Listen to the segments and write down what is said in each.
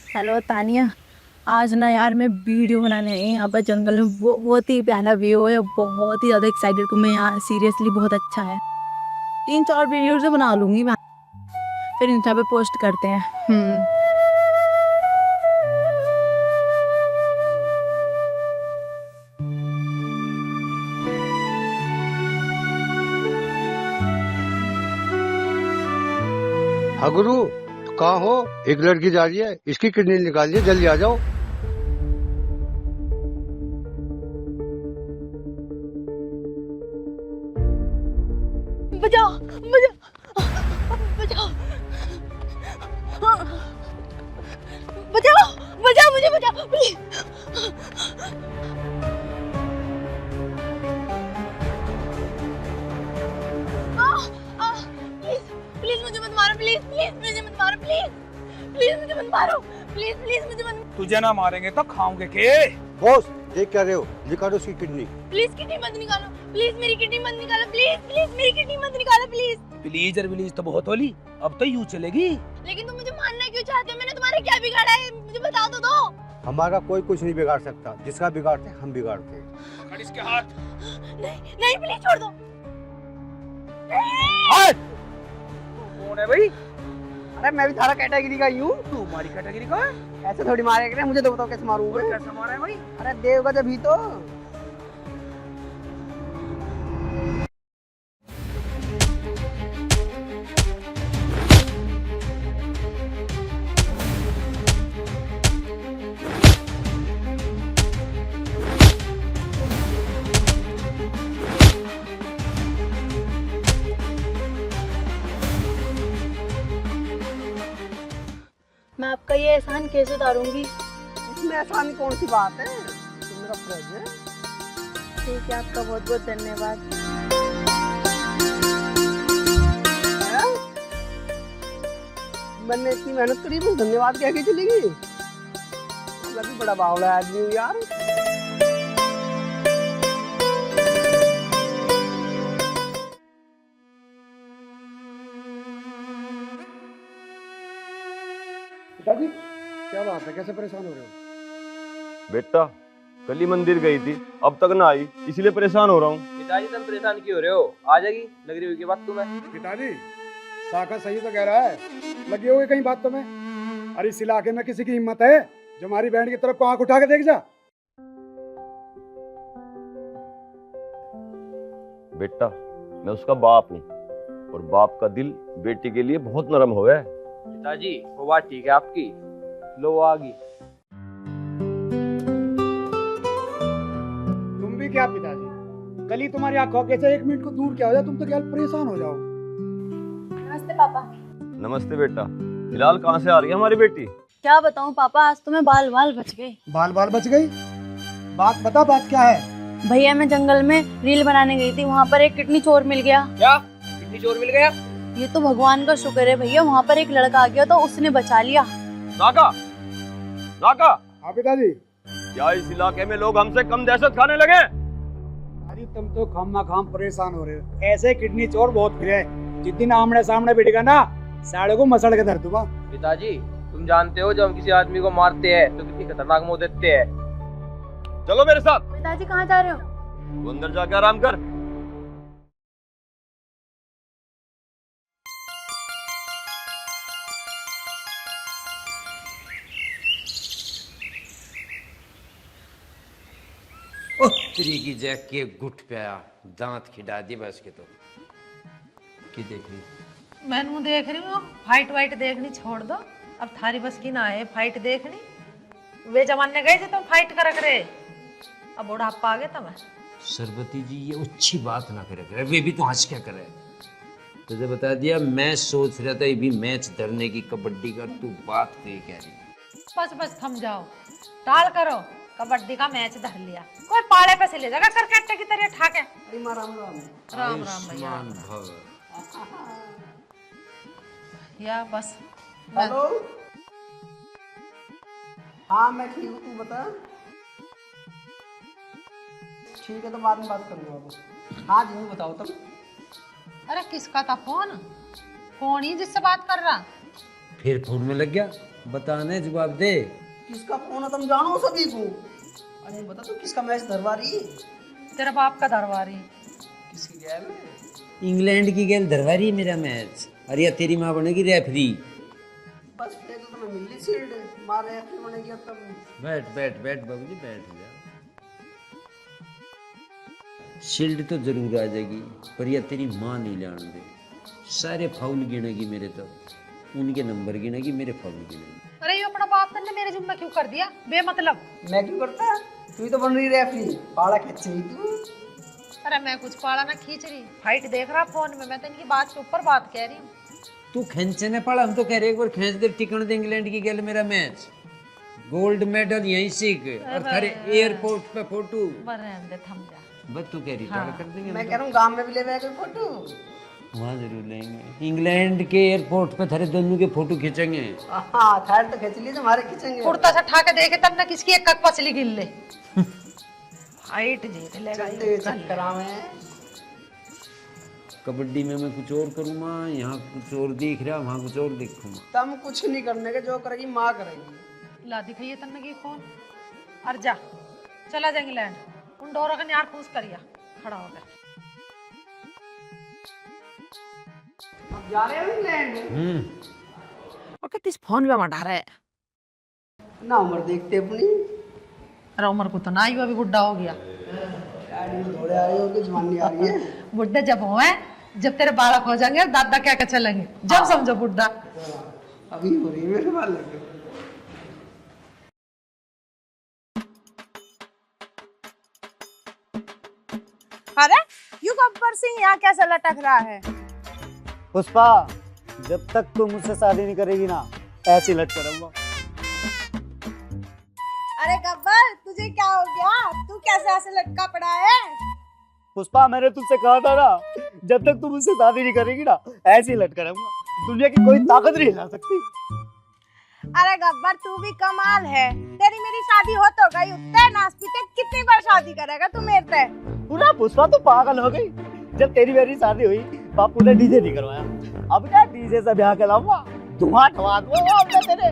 Hello Tania. आज ना यार मैं वीडियो बनाने आई यहाँ पर जंगल में। बहुत ही प्यारा व्यू है, बहुत ही ज्यादा एक्साइटेड हूँ मैं यहाँ। सीरियसली बहुत अच्छा है। 3-4 वीडियो से बना लूंगी मैं, फिर इंस्टा पे पोस्ट करते हैं। हाँ गुरु, तो कहाँ हो? एक लड़की जा रही है, इसकी किडनी निकालिए, जल्दी आ जाओ। बचाओ बचाओ बचाओ बचाओ बचाओ, मुझे बचाओ प्लीज। प्लीज प्लीज मुझे मत मारो, प्लीज प्लीज मुझे मत मारो, प्लीज प्लीज मुझे मत मारो, प्लीज प्लीज मुझे मत। तुझे ना मारेंगे तो खाओगे के। बॉस, देख क्या रहे हो? निकालो उसकी किडनी। प्लीज किडनी मत निकालो, प्लीज मेरी किडनी मत निकालो, प्लीज प्लीज मेरी किडनी मत निकालो प्लीज। प्लीज और प्लीज तो बहुत होली, अब तो यूं चलेगी। लेकिन तुम मुझे मारना क्यों चाहते हो? मैंने तुम्हारा क्या बिगाड़ा है? मुझे बता तो दो। हमारा कोई कुछ नहीं बिगाड़ सकता, जिसका बिगाड़ते हम बिगाड़ते। पकड़ इसके हाथ। नहीं नहीं, प्लीज छोड़ दो। हाथ। कौन है भाई? अरे मैं भी थारा कैटेगरी का ही हूँ। तू हमारी कैटेगरी का है? ऐसे थोड़ी मारेगा, मुझे तो बताओ कैसे मारूं मैं? कैसे मारा है भाई? अरे देवगा जब ही तो। मैं आपका ये एहसान कैसे उतारूंगी? इसमें आसान कौन सी बात है? तुम मेरा फ्रेंड है। ठीक है, आपका बहुत बहुत धन्यवाद। हैं? मैंने इतनी मेहनत करी, मुझे धन्यवाद कह के चलेगी? मैं भी बड़ा बावला आदमी हूँ यार। पिताजी, क्या बात है? कैसे परेशान हो रहे हो? बेटा कल ही मंदिर गई थी, अब तक ना आई, इसलिए परेशान हो रहा हूँ। पिताजी तुम परेशान क्यों हो रहे हो? आ जाएगी, लग रही हुई की बात तुम्हें। पिताजी, साका सही तो कह रहा है, लगे हुए कहीं बात तो में। अरे इस इलाके में किसी की हिम्मत है जो हमारी बहन की तरफ को आंख उठा के देख जा? बेटा मैं उसका बाप हूँ, और बाप का दिल बेटी के लिए बहुत नरम हो है। पिताजी वो बात ठीक है आपकी, लो वो आ गई। तुम भी क्या पिताजी, कल ही तुम्हारी आंखों के से 1 मिनट को दूर क्या हो जाए, तुम तो क्या परेशान हो जाओ। नमस्ते पापा। नमस्ते बेटा, फिलहाल कहाँ से आ रही है हमारी बेटी? क्या बताऊं पापा, आज तो मैं बाल बाल बच गई। बाल बाल बच गई? बात बता, बात क्या है? भैया मैं जंगल में रील बनाने गई थी, वहाँ पर एक किडनी चोर मिल गया। क्या कितनी चोर मिल गया? ये तो भगवान का शुक्र है भैया, वहाँ पर एक लड़का आ गया तो उसने बचा लिया। नाका, नाका, हाँ पिताजी। क्या इस इलाके में लोग हमसे कम दहशत खाने लगे? अरे तुम तो खामा खाम परेशान हो रहे हो, ऐसे किडनी चोर बहुत फिरे हैं। जिस दिन आमने सामने बैठेगा ना, साड़े को मसड़ के धर दूंगा। पिताजी तुम जानते हो जब हम किसी आदमी को मारते हैं तो कितनी खतरनाक मौत देते हैं। चलो मेरे साथ। पिताजी कहाँ जा रहे हो? तू अंदर जाके आराम कर। तेरी की जैक के गुट पे आया, दांत खिला दी बस के। तो की देख रही? मैं मुँह देख रही हूँ, फाइट वाइट देखनी छोड़ दो, अब थारी बस की ना है फाइट देखनी। वे जमाने गए थे तुम फाइट करक रहे, अब बुढ़ापा आ गया तुम्हें। सरबती जी ये अच्छी बात ना करे करे, वे भी तो हंस क्या करे। तुझे बता दिया, मैं सोच रहा था ये भी मैच धरने की कबड्डी का, तू बात पे कह रही। बस बस थम जाओ, टाल करो, कबड्डी का मैच धर लिया, कोई पाले पे से ले जाएगा क्रिकेट की तरह ठाके। राम राम। राम राम भैया। आयुष्मान भव। या बस हेलो। हाँ मैं ठीक हूँ, तू बता। ठीक है तो बाद में बात करूँगा अब। हाँ जी बताओ तुम। अरे किसका था फोन? फोन ही जिससे बात कर रहा। फिर फोन में लग गया, बताने जवाब दे। किसका फोन है तुम जानो सभी को? अरे बता तू किसका मैच धरवा रही है? तेरा बाप का दरबारी। किसकी गेम है? इंग्लैंड की गेल धरवा रही है मेरा मैच। अरे यार तेरी माँ बनेगी रेफरी। बस फिर तो तुम्हें मिली सील्ड, मार रेफरी बनेगी अब तब। बैठ बैठ बैठ बाबूजी बैठ जा। शील्ड तो जरूर आ जाएगी पर यह तेरी माँ नहीं जान दे। सारे फाउल गिनेगी मेरे, तो उनके नंबर गिनेगी, मेरे फाउल गिनेगी। अरे ये अपना बाप ने मेरे जिम्मे क्यों कर दिया बेमतलब? मैं क्यों करता? तू ही तो बन रही रेफरी, पाला खींच रही तू। अरे मैं कुछ पाला ना खींच रही, फाइट देख रहा फोन में, मैं तो इनकी बात के ऊपर बात कह रही हूँ। तू खींचे ने पड़ा, हम तो कह रहे एक बार खींच दे टिकन दे इंग्लैंड की गेल मेरा मैच। गोल्ड मेडल यहीं सीख और थारे एयरपोर्ट पे फोटो। रहने दे, थम जा। बस तू कह रही हाँ। कर देंगे मैं कह रहा हूँ गांव में भी ले जाएगा फोटो। वहाँ जरूर लेंगे, इंग्लैंड के एयरपोर्ट पे थारे दोनों के फोटो खींचेंगे। हाँ थार तो खींच लीजिए, हमारे खींचेंगे। कुर्ता से ठा के देखे तब ना किसकी एक कक पसली गिल ले। फाइट जीत लेगा चलते चक्कर में। कबड्डी में मैं कुछ और करूँगा, यहाँ कुछ और दिख रहा, वहाँ कुछ और देखूंगा। तुम कुछ नहीं करने के, जो करेगी माँ करेगी। ला दिखाइए तन्ने की फोन और जा चला जा इंग्लैंड। उन डोरा का यार पूछ करिया खड़ा होकर। अब जा रहे हो इंग्लैंड? और किस फोन में मटा रहा है ना उम्र देखते अपनी। अरे उम्र को तो ना ही अभी बुढ़ा हो गया। दौड़े आ रही हो कि जवानी आ रही है? बुढ़ा जब हो है, जब तेरे बालक हो जाएंगे दादा क्या क्या चलेंगे, जब समझो बुढ़ा। अभी हो रही है मेरे बालक। अरे यू गब्बर सिंह यहाँ कैसे लटक रहा है? पुष्पा, जब तक तू मुझसे शादी नहीं करेगी ना, ऐसे लटका रहूंगा। अरे गब्बर, तुझे क्या हो गया? तू कैसे ऐसे लटका पड़ा है? पुष्पा, मैंने तुझसे कहा था ना, जब तक तू मुझसे शादी नहीं करेगी ना, ऐसे ही लटका रहूंगा। दुनिया की कोई ताकत नहीं हिला सकती। अरे गब्बर, तू भी कमाल है। तेरी मेरी शादी हो तो गई, उत्ते नाच पीटे कितनी बार शादी करेगा तू मेरे से? पूरा पुष्पा तो पागल हो गई। जब तेरी मेरी शादी हुई, बापू ने डीजे नहीं करवाया। अब क्या डीजे से ब्याह कराऊंगा, धुआं ठवा दूंगा हमने तेरे।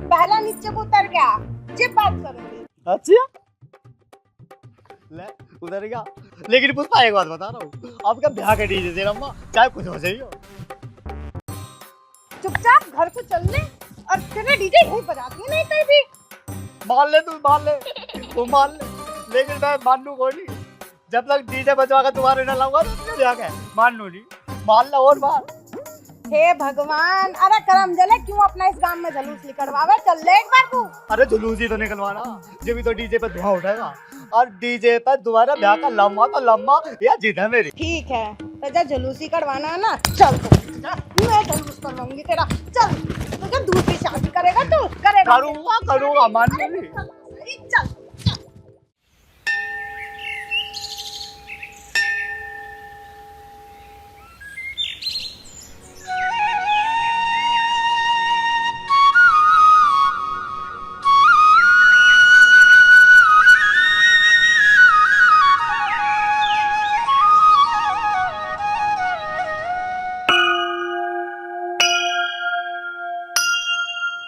पहला नीचे उतर गया, जब बात करूंगी। अच्छा ले उधर गया। लेकिन पुष्पा एक बात बता रहा हूँ, अब क्या ब्याह के डीजे से रम्मा, चाहे कुछ हो जाइए। चुपचाप घर को चल ले और तेरे डीजे यहीं बजाती है, नहीं कहीं भी। मान ले तू, मान ले तू, मान ले, लेकिन मैं मानू कोई नहीं। जब तक डीजे बजवा कर तुम्हारे न लाऊंगा तो क्या कहे, मानू नहीं। मान लो और मान। हे भगवान, अरे करम जले, क्यों अपना इस गांव में जुलूस निकलवावे? चल ले एक बार तू। अरे जुलूस ही तो निकलवाना, जब भी तो डीजे पे धुआं उठेगा। और डीजे पर दोबारा ब्याह का लम्बा तो लम्बा या जिद है मेरी। ठीक है, तो जब जुलूस ही करवाना है ना, चल तो मैं जुलूस करवाऊंगी तेरा। चल, तुझे दूसरी शादी करेगा तू? करेगा? करूंगा, मान ली। चल।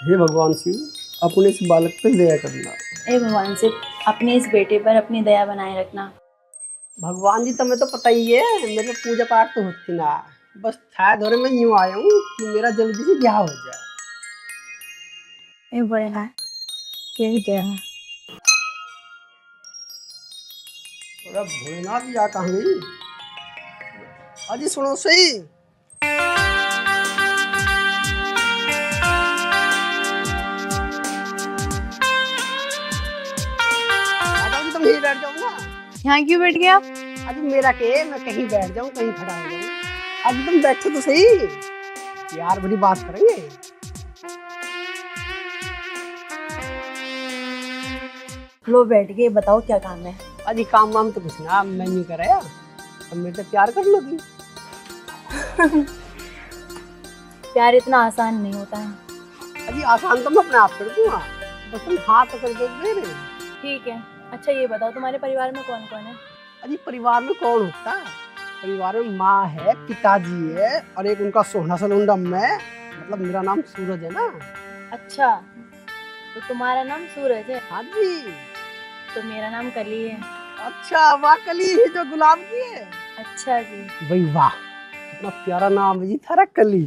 हे भगवान सिंह, अपने इस बालक पे दया करना। हे भगवान से अपने इस बेटे पर अपनी दया बनाए रखना। भगवान जी, तुम्हें तो पता ही है मेरे पूजा पाठ तो होती ना, बस था दौरे में यूँ आया हूँ कि मेरा जल्दी से ब्याह हो जाए। ए बड़ा ये क्या? अरे भोलेनाथ जा कहाँ गई? अजी सुनो सही। तुम यहीं बैठ जाओ ना। यहाँ क्यों बैठ गया? अजी मेरा के, मैं कहीं बैठ जाऊँ, कहीं खड़ा हो जाऊँ। अजी तुम बैठो तो सही, यार बड़ी बात करेंगे। लो बैठ गए, बताओ क्या काम है? अजी काम वाम तो कुछ ना, मैं यूँ कर रहा, अब मेरे से प्यार कर लोगी? प्यार इतना आसान नहीं होता है। अजी आसान तो मैं अपने आप कर दूंगा, बस तुम हाथ पकड़ के दे रहे। ठीक है, अच्छा ये बताओ तुम्हारे परिवार में कौन कौन है? अजी परिवार में कौन होता है? परिवार में माँ है, पिताजी है और एक उनका सोना सा लुंडा मैं, मतलब मेरा नाम सूरज है ना। अच्छा, तो तुम्हारा नाम सूरज है, हाँ जी। तो मेरा नाम कली है। अच्छा, वाह कली है जो गुलाब की है। अच्छा जी। भाई वाह, कितना प्यारा नाम है जी थारा कली।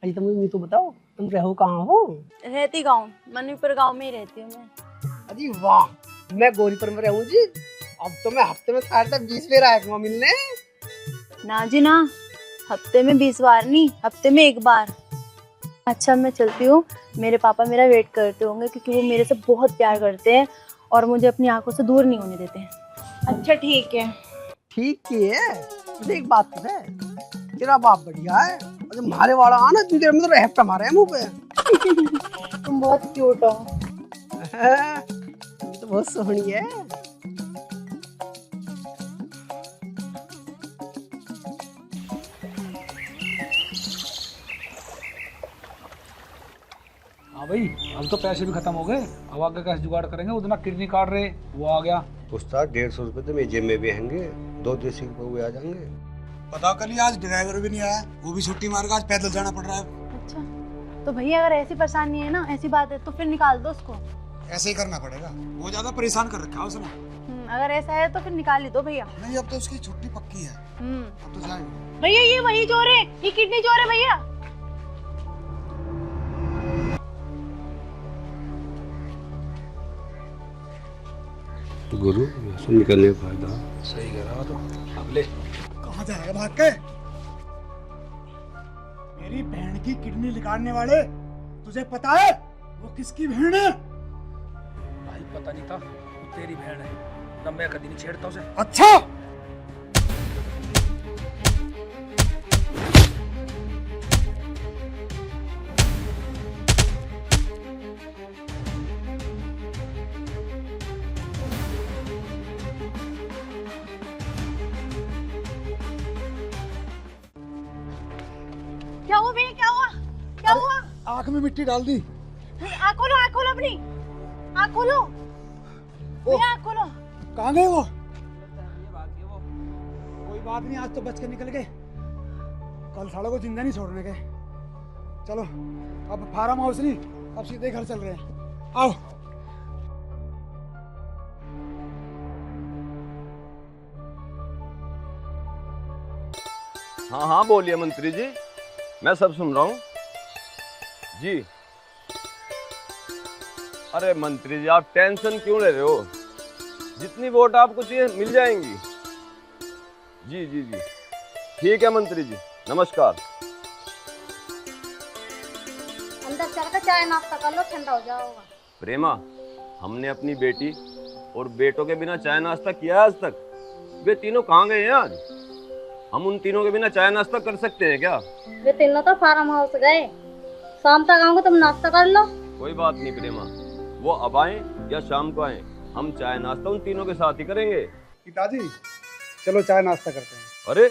अजी तुम मुझे तो बताओ, तुम रहो कहाँ हो? रहती गाँव, मणिपुर गाँव में ही रहती हूँ मैं। अजी वाह, मैं गौरीपुर में रहूँ जी। अब तो मैं हफ्ते में 20 बार आया मिलने। ना जी ना, हफ्ते में 20 बार नहीं, हफ्ते में 1 बार। अच्छा मैं चलती हूँ, मेरे पापा मेरा वेट करते होंगे क्योंकि वो मेरे से बहुत प्यार करते हैं और मुझे अपनी आंखों से दूर नहीं होने देते हैं। अच्छा ठीक है। ठीक ही है। मुझे एक बात पता है, तेरा बाप बढ़िया है और जो मारे वाला आना इतनी देर में तो रहता मारे हैं मुंह पे। तुम बहुत क्यूट हो। तो बहुत सोहनी है। हाँ भाई, अब तो पैसे भी खत्म हो गए, अब आगे कैसे जुगाड़ करेंगे? उतना किडनी काट रहे, वो आ गया। उस्ताद 150 रुपए तो मेरे जेब में भी हैंगे, 2 देसी रुपए आ जाएंगे। पता कल आज ड्राइवर भी नहीं आया, वो भी छुट्टी मार के आज पैदल जाना पड़ रहा है। अच्छा, तो भैया अगर ऐसी परेशानी है ना, ऐसी बात है तो फिर निकाल दो उसको। ऐसे ही करना पड़ेगा, वो ज्यादा परेशान कर रखा है उसने। अगर ऐसा है तो फिर निकाल ही दो भैया। नहीं, अब तो उसकी छुट्टी पक्की है, अब तो जाएगा। भैया ये वही चोर है, ये किडनी चोर है भैया। गुरु से निकलने का फायदा। सही कह रहा तो। अब ले। कहाँ जाएगा भाग के? मेरी बहन की किडनी निकालने वाले, तुझे पता है वो किसकी बहन है? भाई पता नहीं था, वो तेरी बहन है ना, मैं कभी नहीं छेड़ता उसे। अच्छा, क्या हुआ भैया, क्या हुआ, क्या हुआ? आंख में मिट्टी डाल दी। आँख खोलो, आँख खोलो अपनी, आँख खोलो भैया, आँख खोलो। कहाँ गए वो? कोई बात नहीं, आज तो बच के निकल गए, कल सालों को जिंदा नहीं छोड़ने के। चलो अब फार्म हाउस नहीं, अब सीधे घर चल रहे हैं। आओ। हाँ हाँ बोलिए मंत्री जी, मैं सब सुन रहा हूँ जी। अरे मंत्री जी आप टेंशन क्यों ले रहे हो, जितनी वोट आपको चाहिए मिल जाएंगी। जी जी जी ठीक है मंत्री जी, नमस्कार। अंदर चल के चाय नाश्ता कर लो, ठंडा हो जाओगा। प्रेमा, हमने अपनी बेटी और बेटों के बिना चाय नाश्ता किया आज तक? वे तीनों कहाँ गए हैं आज? हम उन तीनों के बिना चाय नाश्ता कर सकते हैं क्या? वे तीनों तो फार्म हाउस गए, शाम तक आऊंगा, तुम नाश्ता कर लो। कोई बात नहीं प्रेमा, वो अब आए या शाम को आए, हम चाय नाश्ता उन तीनों के साथ ही करेंगे। पिताजी चलो चाय नाश्ता करते हैं। अरे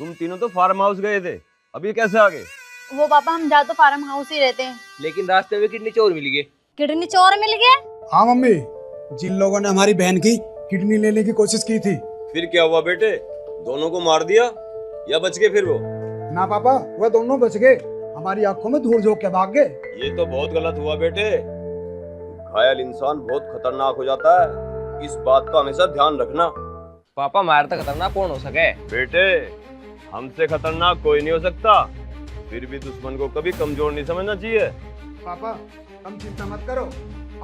तुम तीनों तो फार्म हाउस गए थे, अभी कैसे आ गए? वो पापा हम जा तो फार्म हाउस ही रहते हैं। लेकिन रास्ते में किडनी चोर मिल गए। किडनी चोर मिल गया? हाँ मम्मी, जिन लोगों ने हमारी बहन की किडनी लेने की कोशिश की थी। फिर क्या हुआ बेटे, दोनों को मार दिया या बच गए फिर वो? ना पापा, वह दोनों बच गए, हमारी आंखों में धूल झोंक के भाग गए। ये तो बहुत गलत हुआ बेटे, घायल इंसान बहुत खतरनाक हो जाता है, इस बात का हमेशा ध्यान रखना। पापा मार तो खतरनाक कौन हो सके? बेटे हमसे खतरनाक कोई नहीं हो सकता, फिर भी दुश्मन को कभी कमजोर नहीं समझना चाहिए। पापा तुम चिंता मत करो,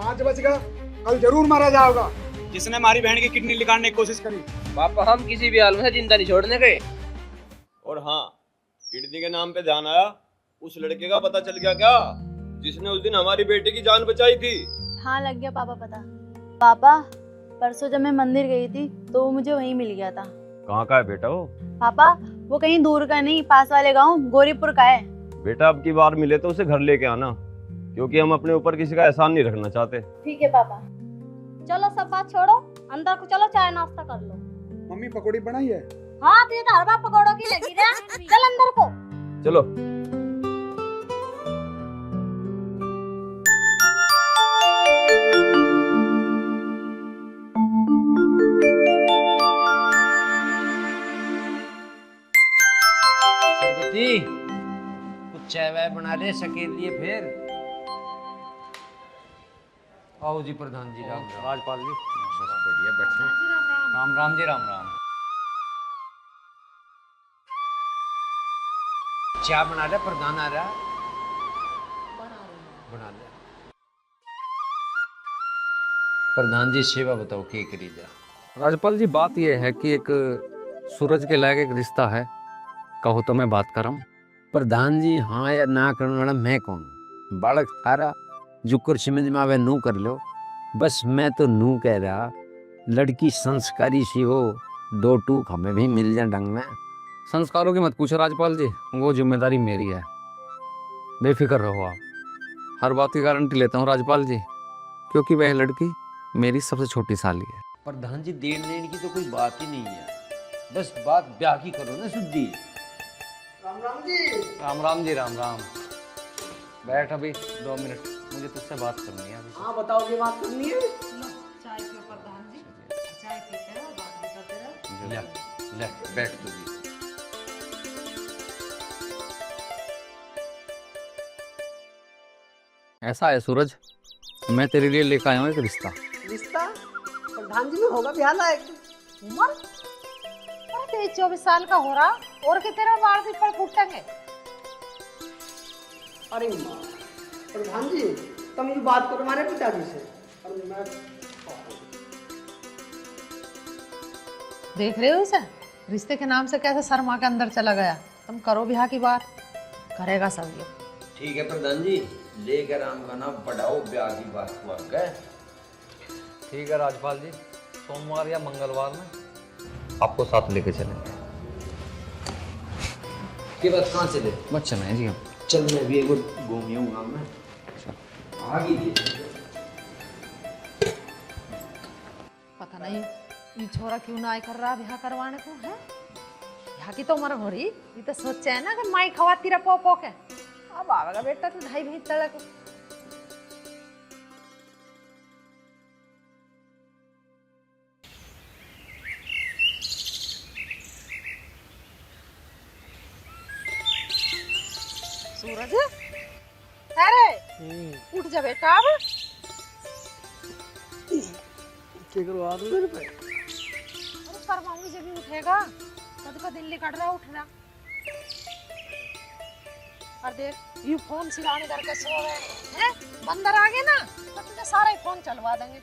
आज बच गया कल जरूर मारा जाएगा जिसने हमारी बहन की किडनी निकालने की कोशिश करी। पापा हम किसी भी हाल में जिंदा नहीं छोड़ने गए। और हाँ, किडनी के नाम पे ध्यान आया, उस लड़के का पता चल गया क्या जिसने उस दिन हमारी बेटी की जान बचाई थी? हाँ लग गया पापा पता। पापा परसों जब मैं मंदिर गई थी तो वो मुझे वहीं मिल गया था। कहाँ का है बेटा वो? पापा वो कहीं दूर का नहीं, पास वाले गांव गौरीपुर का है। बेटा अब की बार मिले तो उसे घर लेके आना, क्योंकि हम अपने ऊपर किसी का एहसान नहीं रखना चाहते। ठीक है पापा। चलो सब बात छोड़ो, अंदर को चलो, चाय नाश्ता कर लो। मम्मी पकौड़ी बनाई है? हाँ तुझे तो हर बार पकौड़ों की लगी रे। चल अंदर को। चलो। सरस्वती कुछ चाय वाय बना ले सके लिए फिर। आओ जी प्रधान जी, राम राम। राजपाल जी बस बढ़िया, बैठो। राम राम जी, राम राम। चाय बना रहा प्रधान, आ रहा बना ले। प्रधान जी सेवा बताओ क्या करी जा। राजपाल जी बात यह है कि एक सूरज के लायक एक रिश्ता है, कहो तो मैं बात करम। प्रधान जी हाँ या ना करने वाला मैं कौन? बालक थारा जुकर समझ में आवे नू कर लो, बस मैं तो नू कह रहा लड़की संस्कारी सी हो, 2 टूक हमें भी मिल जाए ढंग में। संस्कारों की मत पूछो राजपाल जी, वो जिम्मेदारी मेरी है, बेफिक्र रहो आप। हर बात की गारंटी लेता हूँ राजपाल जी, क्योंकि वह लड़की मेरी सबसे छोटी साली है। प्रधान जी देन लेने की तो कोई बात ही नहीं है, बस बात ब्याह की करो ना शुद्धि। राम राम जी। राम राम जी, राम राम। बैठ अभी 2 मिनट, मुझे तुझसे बात करनी है अभी। हाँ बताओ, ये बात करनी है। चाय पियो प्रधान जी, चाय पीते रहो, बात भी करते रहो। ले ले बैठ तू भी। ऐसा है सूरज, मैं तेरे लिए लेकर आया हूँ एक रिश्ता। रिश्ता प्रधान जी में होगा ब्याह लायक? उम्र अरे 23-24 साल का हो रहा, और के तेरा बाल भी पर फूटेंगे। अरे माँ, प्रधान जी तुम ये बात करो हमारे पिताजी से। और मैं देख रहे हो इसे, रिश्ते के नाम से कैसे शर्मा के अंदर चला गया। तुम करो ब्याह की बात, करेगा सब ये। ठीक है प्रधान जी, लेकर आम का नाम बढ़ाओ, ब्याह की बात को आगे। ठीक है राजपाल जी, सोमवार या मंगलवार में आपको साथ लेके चलेंगे। के बाद कहाँ चले? बस चलें जी हम। चल मैं भी एक बार घूम आऊंगा मैं। आगे पता नहीं ये छोरा क्यों ना आए कर रहा ब्याह करवाने को है। ब्याह की तो उम्र हो रही, ये तो सोचे है ना कि माई खवाती रहा पो पो के। अब आवेगा बेटा तू ढाई भीत तड़क। सूरज, अरे उठ जा बेटा अब। क्या करवा दो मेरे पे? अरे करवाऊंगी जब भी उठेगा, कद का दिल्ली कट रहा उठ रहा। और देख यू फोन सिराने करके सो गए हैं, बंदर आ गए ना तो तुझे सारा ही फोन चलवा देंगे।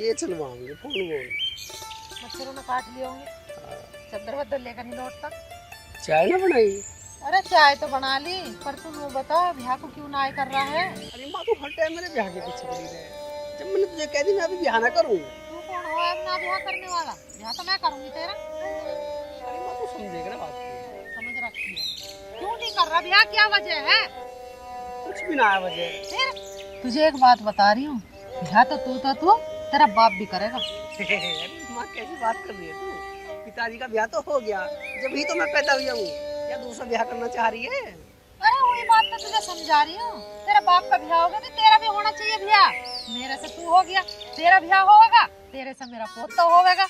ये चलवाऊंगे फोन बोल। मच्छरों ने काट लिए होंगे, चद्दर वद्दर लेकर नहीं लौटता। चाय ना बनाई? अरे चाय तो बना ली, पर तुम वो बता ब्याह को क्यों ना आए कर रहा है। अरे माँ, तू हर टाइम मेरे ब्याह के पीछे पड़ी रहे। जब मैंने तुझे कह दी मैं अभी ब्याह ना करूँ। तू कौन हो अब ना ब्याह करने वाला? ब्याह तो मैं करूंगी तेरा। अरे माँ, तू समझेगा ना बात को। समझ रखी है, क्यों नहीं कर रहा ब्याह, क्या वजह है? कुछ भी ना है वजह। फिर तुझे एक बात बता रही हूँ, ब्याह तो तू तेरा बाप भी करेगा। अरे माँ, कैसी बात कर रही है तू? पिताजी का ब्याह तो हो गया, जब ही तो मैं पैदा हुआ हूँ, या दूसरा ब्याह करना चाह रही है? अरे वही बात तो तुझे समझा रही हूँ, तेरा बाप का ब्याह होगा तो तेरा भी होना चाहिए ब्याह। मेरे से तू हो गया, तेरा ब्याह होगा, तेरे से मेरा पोता होगा,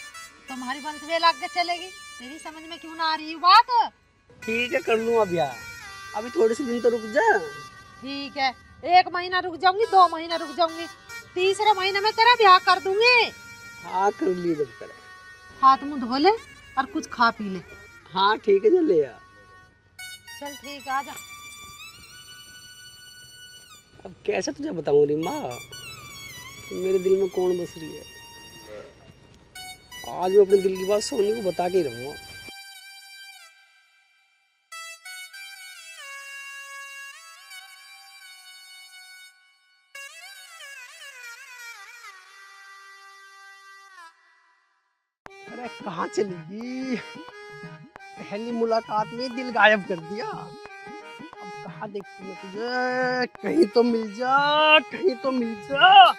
तुम्हारी वंश वेल आगे चलेगी। तेरी समझ में क्यों ना आ रही बात? ठीक है, कर लूँगा ब्याह, अभी थोड़े से दिन तो रुक जा। ठीक है, 1 महीना रुक जाऊंगी, 2 महीना रुक जाऊंगी, 3रे महीने में तेरा ब्याह कर दूंगी। हाँ कर लिए जब करे। हाथ मुंह धो ले और कुछ खा पी ले। हाँ ठीक है, चल ले यार। चल ठीक है, आजा। अब कैसे तुझे बताऊँ री माँ, मेरे दिल में कौन बस रही है। आज मैं अपने दिल की बात सोनी को बता के ही रहूँगा। अरे कहाँ चलेगी? पहली मुलाकात में दिल गायब कर दिया। अब कहाँ देखती मैं तुझे? कहीं तो मिल जा, कहीं तो मिल जा।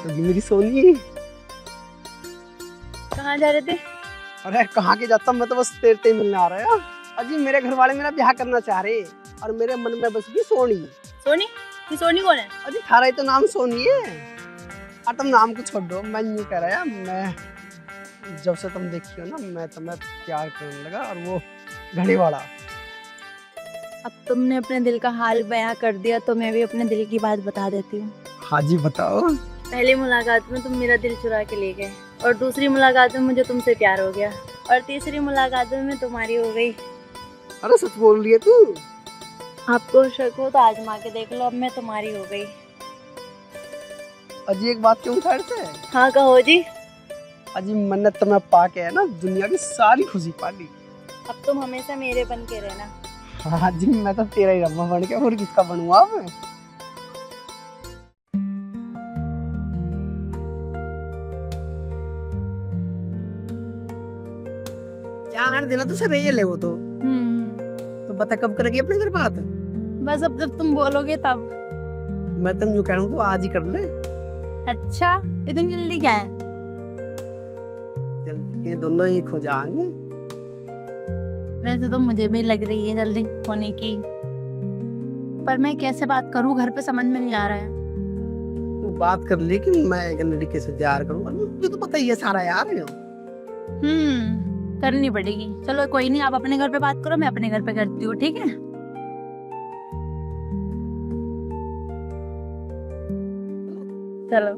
मेरी सोनी, कहाँ जा रहे थे? अरे कहाँ के जाता, मैं तो बस तेरे से ही मिलने आ रहा है। अजी मेरे घर वाले मेरा ब्याह करना चाह रहे और मेरे मन में बस भी सोनी। सोनी? ये सोनी कौन है? अजी थारा ही तो नाम सोनी है। तुम नाम को छोड़ दो, मैं यूँ कह रहा मैं जब से तुम देखी हो ना मैं तुम्हें प्यार करने लगा, और वो घड़ी वाला। अब तुमने अपने दिल का हाल बयां कर दिया तो मैं भी अपने दिल की बात बता देती हूँ। हाँ जी बताओ। पहली मुलाकात में तुम मेरा दिल चुरा के ले गए, और दूसरी मुलाकात में मुझे तुमसे प्यार हो गया, और तीसरी मुलाकात में मैं तुम्हारी हो गई। अरे सच बोल रही है तू? आपको शक हो तो आजमा के देख लो, अब मैं तुम्हारी हो गई। अजी एक बात क्यों ठहरते है? हाँ कहो जी। अजी मन्नत तुम्हें पाके है ना दुनिया की सारी खुशी पा ली। अब तुम हमेशा मेरे बन के रहना। हाँ जी मैं तो तेरा ही रब्बा बन के, और किसका बनूंगा अब? चार दिन तो सर ये ले वो तो बता कब करेगी अपने घर बात? बस अब जब तुम बोलोगे तब। मैं तुम यूँ कह रहा हूँ तो आज ही कर ले। अच्छा इतनी जल्दी क्या है? जल्दी ये दोनों ही खो जाएंगे। वैसे तो मुझे भी लग रही है जल्दी होने की, पर मैं कैसे बात करूँ घर पे समझ में नहीं आ रहा है। तू बात कर ली कि मैं एक लड़के से प्यार करूँगा, मुझे तो पता ही है सारा यार। करनी पड़ेगी। चलो कोई नहीं, आप अपने घर पे बात करो, मैं अपने घर पे करती हूँ, ठीक है? चलो।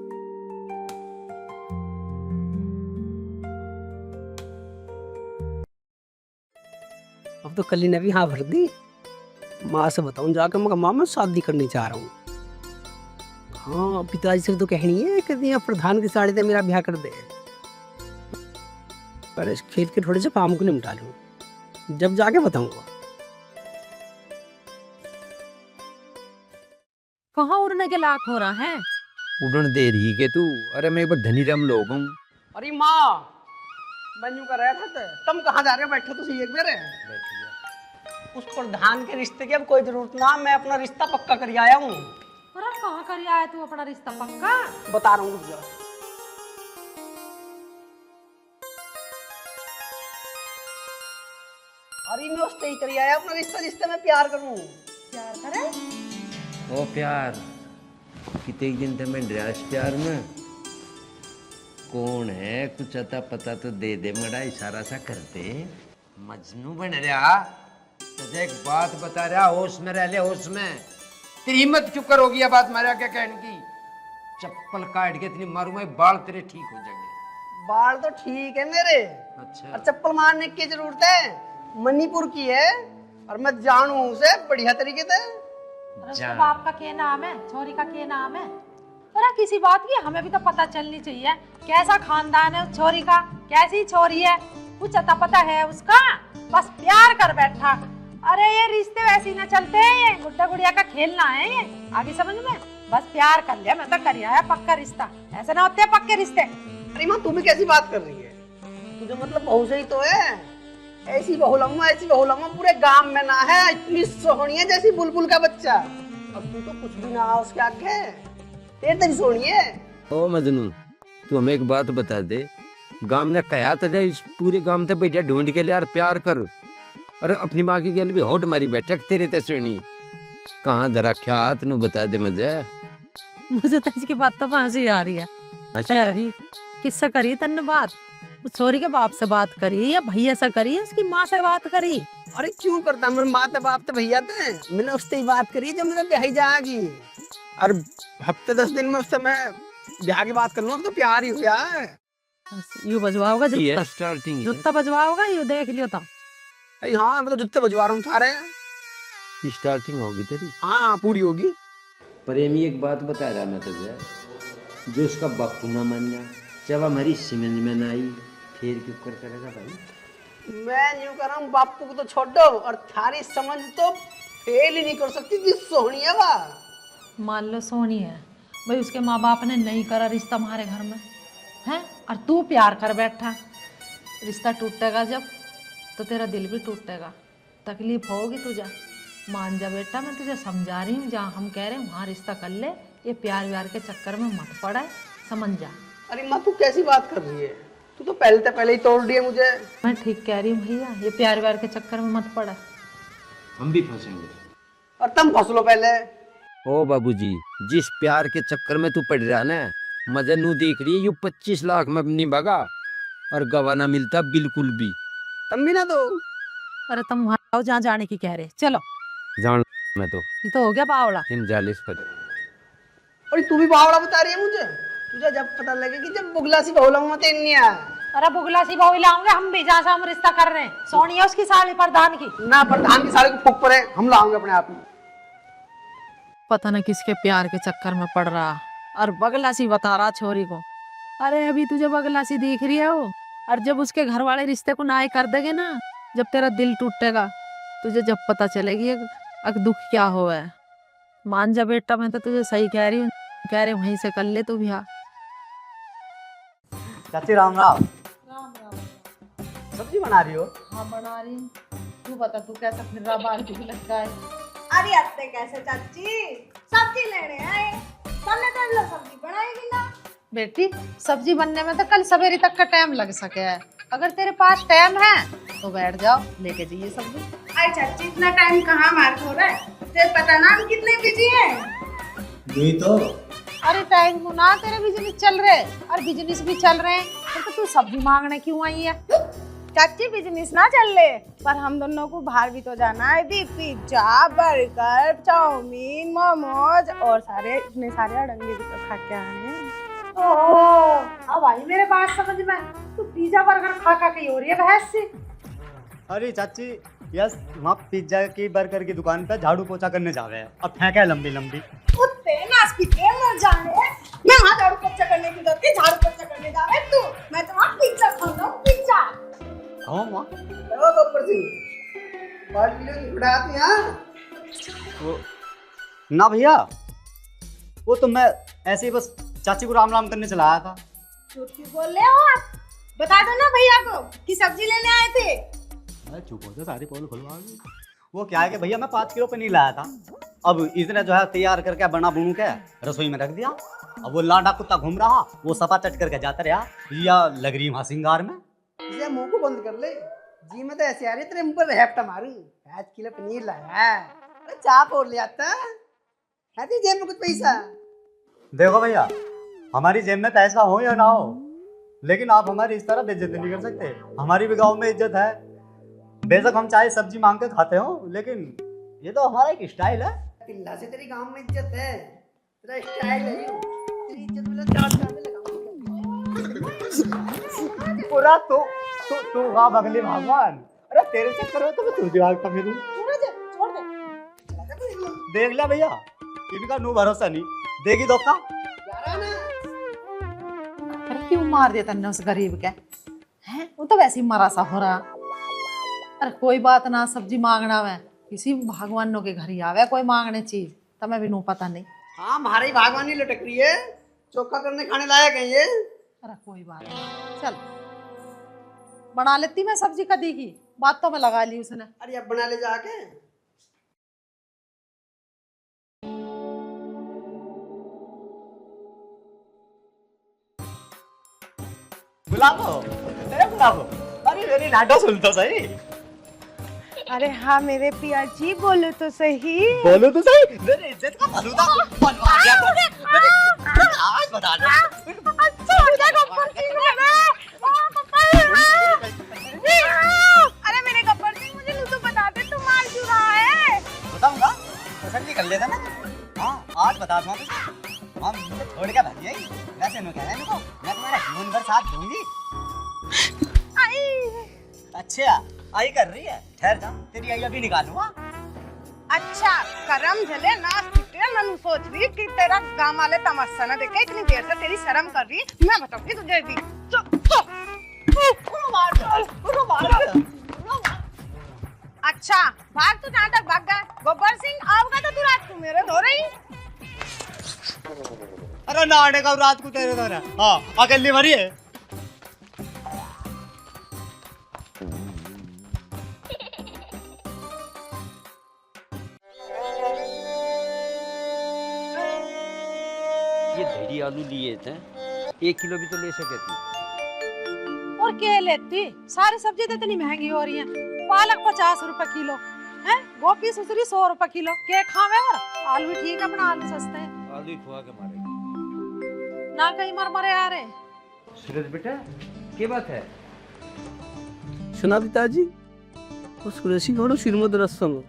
अब तो कली ने भी हाँ भर दी। माँ से बताऊं जाकर, मैं माँ मैं शादी करनी चाह रहा हूँ। हाँ पिताजी से तो कहनी है कि प्रधान की साड़ी से मेरा ब्याह कर दे, पर इस खेत के थोड़े से काम को निपटा लूं, जब जाके बताऊंगा। कहाँ उड़ने के लायक हो रहा है? उड़न दे रही के तू? अरे मैं एक बार धनी राम लोग हूँ। अरे माँ मैं यूँ कर रहा था, तुम कहाँ जा रहे हो? बैठो तो सही एक बार। उस प्रधान के रिश्ते की अब कोई जरूरत ना, मैं अपना रिश्ता पक्का कर आया हूँ। अरे कहाँ कर आया तू अपना रिश्ता पक्का? बता रहा हूँ रुक जाओ। अरे मैं उससे ही कर आया अपना रिश्ता जिससे मैं प्यार करूँ। प्यार करे? ओ प्यार कितने दिन तक मैं ड्रास प्यार में कौन है, कुछ अता पता तो दे दे, मड़ा इशारा सा करते। मजनू बन रहा तुझे एक बात बता रहा, होश में रह ले, होश में। तेरी हिम्मत क्यों कर होगी ये बात मारा क्या कहने की? चप्पल काट के इतनी मारू मैं, बाल तेरे ठीक हो जाएंगे। बाल तो ठीक है मेरे। अच्छा और चप्पल मारने की जरूरत है? मणिपुर की है और मैं जानू उसे बढ़िया तरीके से। उसके बाप का क्या नाम है, छोरी का क्या नाम है? अरे किसी बात की हमें भी तो पता चलनी चाहिए, कैसा खानदान है उस छोरी का, कैसी छोरी है, कुछ अता पता है उसका? बस प्यार कर बैठा। अरे ये रिश्ते वैसे ही ना चलते हैं, ये गुड्डा गुड़िया का खेलना है ये, आगे समझ में? बस प्यार कर लिया, मैं तो कर आया पक्का रिश्ता। ऐसे ना होते हैं पक्के रिश्ते। अरे माँ तू भी कैसी बात कर रही है? तुझे मतलब बहू से ही तो है। ऐसी बहू लम्मा पूरे गांव में ना है, इतनी सोहनी है जैसी बुलबुल का बच्चा। अब तू तो कुछ भी ना आ उसके आगे, तेरे तक सोहनी है। ओ मजनू तू हमें एक बात बता दे, गांव ने कहा था इस पूरे गांव में बैठा ढूंढ के ले यार प्यार कर, अरे अपनी माँ की गल भी होट मारी बैठक तेरे ते सुनी कहाँ धरा क्या हाथ नु बता दे मुझे। मुझे तो इसकी बात तो फांसी आ रही है। अच्छा किससे करी तन्ने बात? उस छोरी के बाप से बात करी या भैया से करी, उसकी माँ से बात करी? अरे क्यों करता, मेरे माँ तो बाप तो भैया थे, मैंने उससे ही बात करी जो मेरे ब्याह जाएगी। और हफ्ते 10 दिन में उससे मैं ब्याह की बात कर लूँ, अब तो प्यार ही हो गया है। यू बजवा होगा ये स्टार्टिंग जूता बजवा होगा, यू देख लियो था। हाँ मैं तो जूते बजवा रहा हूँ सारे। स्टार्टिंग होगी तेरी। हाँ पूरी होगी। प्रेमी एक बात बता रहा मैं तुझे, जो उसका बापू ना मान गया, जब हमारी समझ में ना आई, फिर क्यों कर करेगा भाई? मैं यूँ कर रहा हूँ, बापू को तो छोड़ दो और थारी समझ तो फेल ही नहीं कर सकती थी, सोहनी है वाह। मान लो सोनी है भाई, उसके माँ बाप ने नहीं करा रिश्ता हमारे घर में है, और तू प्यार कर बैठा। रिश्ता टूटेगा जब तो तेरा दिल भी टूटेगा, तकलीफ होगी तुझे। मान जा बेटा, मैं तुझे समझा रही हूँ, जहाँ हम कह रहे हैं वहाँ रिश्ता कर ले, ये प्यार व्यार के चक्कर में मत पड़ा है, समझ जा। अरे माँ तू कैसी बात कर रही है? तू तो पहले ही तोड़ दिया मुझे। मैं ठीक कह रही हूँ भैया, ये प्यार व्यार के चक्कर में मत पड़ा। हम भी फंसेंगे। और तुम फंस लो पहले। ओ बाबूजी, जिस प्यार के चक्कर में तू पड़ रहा ना, मजे नू देख रही है, यू 25 लाख में नहीं भागा और गवाना मिलता बिल्कुल भी। तुम भी ना दो। अरे तुम वहां जाओ जहाँ जाने की कह रहे, चलो। जान मैं तो ये तो हो गया बावड़ा। इन जालिस पर और तू भी बावड़ा बता रही है मुझे। तुझे जब पता लगे कि जब बुगला सी बहू लाऊंगा तो नहीं आ। अरे बुगला सी बहू लाऊंगे हम भी, जहाँ से हम रिश्ता कर रहे हैं। सोनिया उसकी साली प्रधान की। ना प्रधान की साले को फूक पड़े, हम लाऊंगे अपने आप में। पता न किसके प्यार के चक्कर में पड़ रहा और बगला सी बता रहा छोरी को। अरे अभी तुझे बगला सी दिख रही है वो, और जब उसके घर वाले रिश्ते को ना कर देंगे ना, जब तेरा दिल टूटेगा, तुझे जब पता चलेगी अग दुख क्या हो है। मान जा बेटा, मैं तो तुझे सही कह रही हूँ, कह रहे वहीं से कर ले तू भी। चाची राम राम। सब्जी बना रही हो? हाँ बना रही हूँ। तू बता, तू कैसा फिर रहा बाल भी लगता है? अरे अत्ते कैसे चाची, सब्जी लेने आए, तुमने तो लो सब्जी बनाएगी ना। बेटी सब्जी बनने में तो कल सवेरे तक का टाइम लग सके है। अगर तेरे पास टाइम है तो बैठ जाओ, लेके जाइए सब्जी। अरे चाची इतना टाइम कहाँ मार्क हो रहा है, तेरे पता ना हम कितने बिजी हैं। यही तो। अरे टाइम को ना तेरे बिजनेस चल रहे और बिजनेस भी चल रहे हैं, तो तू सब्जी मांगने क्यों आई है? चाची बिजनेस ना चल ले, पर हम दोनों को बाहर भी तो जाना है। दी पिज्जा, बर्गर, चाउमीन, मोमोज और सारे इतने सारे अड़ंगे भी तो खा के आने हैं। ओह अब आई मेरे बात समझ में। तू पिज्जा बर्गर खा खा के हो रही है भैंस सी। अरे चाची यस, वहाँ पिज्जा की बर्गर की दुकान पे झाड़ू पोछा करने जा रहे हैं। अब फेंका है लंबी लंबी। कुत्ते नाच पीते मर जाने। मैं वहाँ झाड़ू पोछा करने की जरूरत है, झाड़ू पोछा करने जा रहे तू। मैं तो वहाँ पिज्जा खाऊंगा, पिज्जा। हाँ वहाँ चलो गब्बर सिंह, बाल्टी ले उड़ाती हैं। वो ना भैया, वो तो मैं ऐसे ही बस चाची को राम राम करने चला आया था। झूठ क्यों बोल रहे हो आप? बता दो ना भैया को कि सब्जी लेने आए थे। अरे चुप हो जा, सारी पोल खुलवा दी। वो क्या है कि भैया मैं 5 किलो पनीर लाया था। अब इसने जो है तैयार करके बना बुनू के रसोई में रख दिया। अब वो लाडा कुत्ता घूम रहा, वो सपा चट करके जाता रहा। या लग रही वहाँ सिंगार में। इसे मुंह को बंद कर ले। जी मैं तो ऐसे आ रही तेरे मुंह पर हेफ्टा मारूं। 5 किलो पनीर लाया, अरे चाप और ले आता है। तेरी जेब में कुछ पैसा? देखो भैया, हमारी जेब में पैसा हो या ना हो, लेकिन आप हमारी इस तरह बेइज्जती नहीं कर सकते। हमारी भी गांव में इज्जत है। बेशक हम चाहे सब्जी मांग के खाते हो, लेकिन ये तो हमारा एक स्टाइल है। पिल्ला से तेरी गांव में इज्जत है, तेरा स्टाइल है ये। तेरी इज्जत में चाट में लगाऊंगा पूरा तो वाह बगले भगवान। अरे तेरे चक्कर में तो मैं तुझे भागता फिरूं। छोड़ दे। देख लिया भैया, इनका नो भरोसा नहीं। देगी धोखा। अरे क्यों मार दिया तन्ने उस गरीब के? हैं वो तो वैसे ही मरा सा हो रहा। अरे कोई बात ना, सब्जी मांगना में किसी भगवानों के घर ही आवे कोई मांगने चीज, तमें भी नो पता नहीं। हाँ हमारी भागवानी लटक रही है, चोखा करने खाने लायक है ये। अरे कोई बात नहीं, चल बना लेती मैं सब्जी कदी की बात तो मैं लगा ली उसने। अरे अब बना ले जाके। बुलाओ, अरे बुलाओ। अरे मेरी नाटो सुन तो सही। अरे हाँ मेरे पिया जी, बोलो तो सही। बोलो तो सही। मेरी इज्जत का फलूदा बनवा दिया तो। आज बता दो। अरे मेरे गब्बर सिंह, मुझे तो बता दे तू मार क्यों रहा है? बताऊंगा, पसंद कर लेता ना। हाँ आज बता दूंगा तुझे। हाँ मुझे छोड़ के भाग जाएगी। वैसे मैं कह रहा हूँ मैं तुम्हारा जीवन भर साथ दूंगी। अच्छा आई कर रही है, ठहर जा, तेरी आई अभी निकालूंगा। अच्छा करम झले ना टूटे। मैं सोच रही कि तेरा गांव वाले तमाशा ना देखे, इतनी देर से तेरी शर्म कर रही। मैं बताऊंगी तुझे भी। अच्छा भाग, तू जहाँ तक भाग गया। गब्बर सिंह आओगा तो तू रात को मेरे धो रही। अरे नाड़े का रात को तेरे धो रहा। हाँ अकेली मरी है। ये ढेरी आलू लिए थे, 1 किलो भी तो ले सके थी। और क्या लेती, सारी सब्जी तो इतनी महंगी हो रही है। पालक 50 रुपए किलो है, गोभी सुसरी 100 रुपए किलो। क्या खावे? और आलू ठीक है, अपना आलू सस्ते हैं। आलू ही खुआ के मारेगी। ना कहीं मर मरे आ रहे। सूरज बेटा क्या बात है? सुना पिताजी, वो सुरेशी घोड़ो सिर में दर्द संग।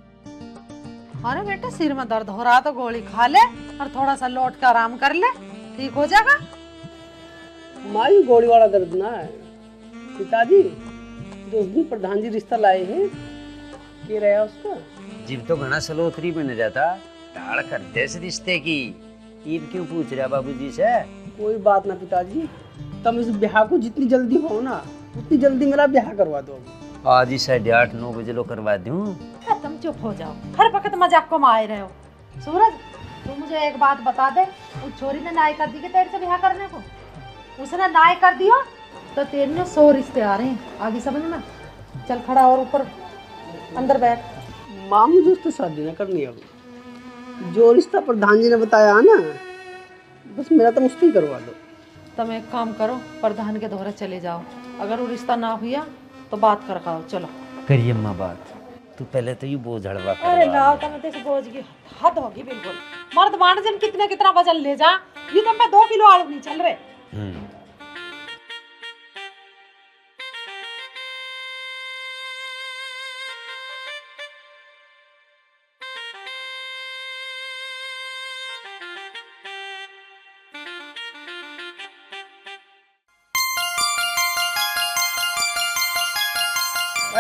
अरे बेटा सिर में दर्द हो रहा तो गोली खा ले और थोड़ा सा लौट कर आराम कर ले, ठीक हो जाएगा। माई गोली वाला दर्द ना है पिताजी, जो उस दिन प्रधान जी रिश्ता लाए हैं, क्या रहा उसका? जीव तो घना सलोत्री बन जाता, टाड़ कर देश रिश्ते की। ईद क्यों पूछ रहा बाबूजी से? कोई बात ना पिताजी, तुम इस ब्याह को जितनी जल्दी हो ना उतनी जल्दी मेरा ब्याह करवा दो। आज ही 8:30-9 बजे लो करवा दूं। तुम चुप हो जाओ, हर वक्त मजाक को मारे रहे हो। सूरज तू मुझे एक बात बता दे, उस छोरी ने नाई कर दी कि तेरे से ब्याह करने को? उसने नाई कर दिया तो तेरे में 100 रिश्ते आ रहे हैं, आगे समझ में। चल खड़ा और ऊपर अंदर बैठ। माँ मुझे उससे शादी ना करनी है, जो रिश्ता प्रधान जी ने बताया है ना, बस मेरा तो मुझसे ही करवा दो। तुम एक काम करो, प्रधान के दौरे चले जाओ, अगर वो रिश्ता ना हुआ तो बात कर खाओ। चलो करिए अम्मा बात, तू पहले तो ये बोझ हड़वा कर। अरे लाओ तुम तो बोझ की हद होगी बिल्कुल। मर्द मान जन कितना वजन ले जा, ये तो मैं 2 किलो आलू नहीं चल रहे।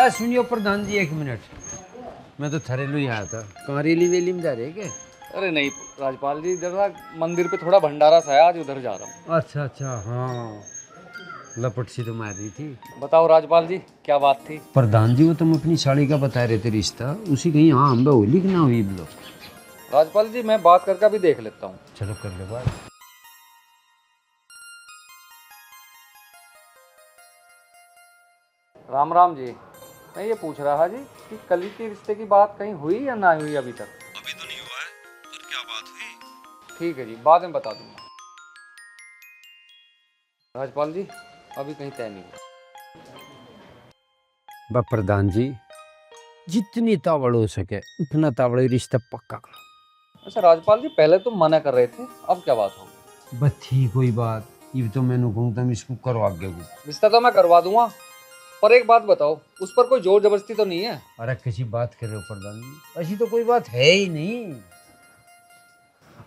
सुनियो प्रधान जी, 1 मिनट, मैं तो थरेलू ही आया था। कहाँ रेली वेली में जा रहे क्या? अरे नहीं राजपाल जी, इधर ना मंदिर पे थोड़ा भंडारा सा है, आज उधर जा रहा हूँ। अच्छा हाँ, लपट सी तो मार रही थी। बताओ राजपाल जी क्या बात थी? प्रधान जी वो तुम अपनी साड़ी का बता रहे थे रिश्ता, उसी कहीं हाँ हम होली की ना हुई बोलो। राजपाल जी मैं बात करके भी देख लेता हूँ। चलो कर लो बात। राम राम जी, मैं ये पूछ रहा जी कि कली के रिश्ते की बात कहीं हुई या ना हुई अभी तक? अभी तो नहीं हुआ है, पर क्या बात हुई? ठीक है जी, बाद में बता दूंगा। राजपाल जी अभी कहीं तय नहीं हुआ। प्रधान जी जितनी तावड़ हो सके उतना तावड़ रिश्ता पक्का करो। अच्छा राजपाल जी, पहले तुम मना कर रहे थे, अब क्या बात होगी? बस ठीक कोई बात, ये तो मैंने कहूँ तुम इसको करो आगे को। रिश्ता तो मैं करवा दूंगा, पर एक बात बताओ, उस पर कोई जोर जबरदस्ती तो नहीं है? अरे किसी बात कर रहे हो प्रधान जी, ऐसी तो कोई बात है ही नहीं।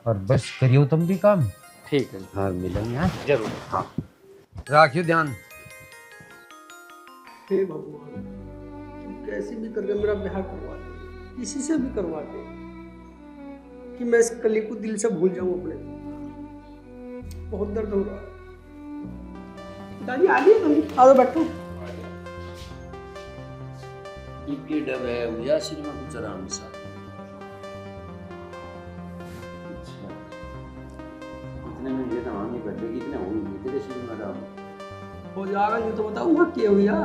और बस करियो तुम भी काम। ठीक है, हाँ मिलेंगे। हाँ जरूर। हाँ रखियो ध्यान। हे भगवान, तुम कैसे भी करके मेरा ब्याह करवा दे, किसी से भी करवा दे, कि मैं इस कली को दिल से भूल जाऊं अपने। बहुत दर्द हो रहा है। पिताजी आ गए तुम? आओ बैठो। इनकी डब है उया सिनेमा कुछ आराम सा। इतने में ये तमाम नहीं करते, कितने हुई तेरे सिनेमा आराम हो जाएगा, ये तो बताओ वहाँ क्या हुआ?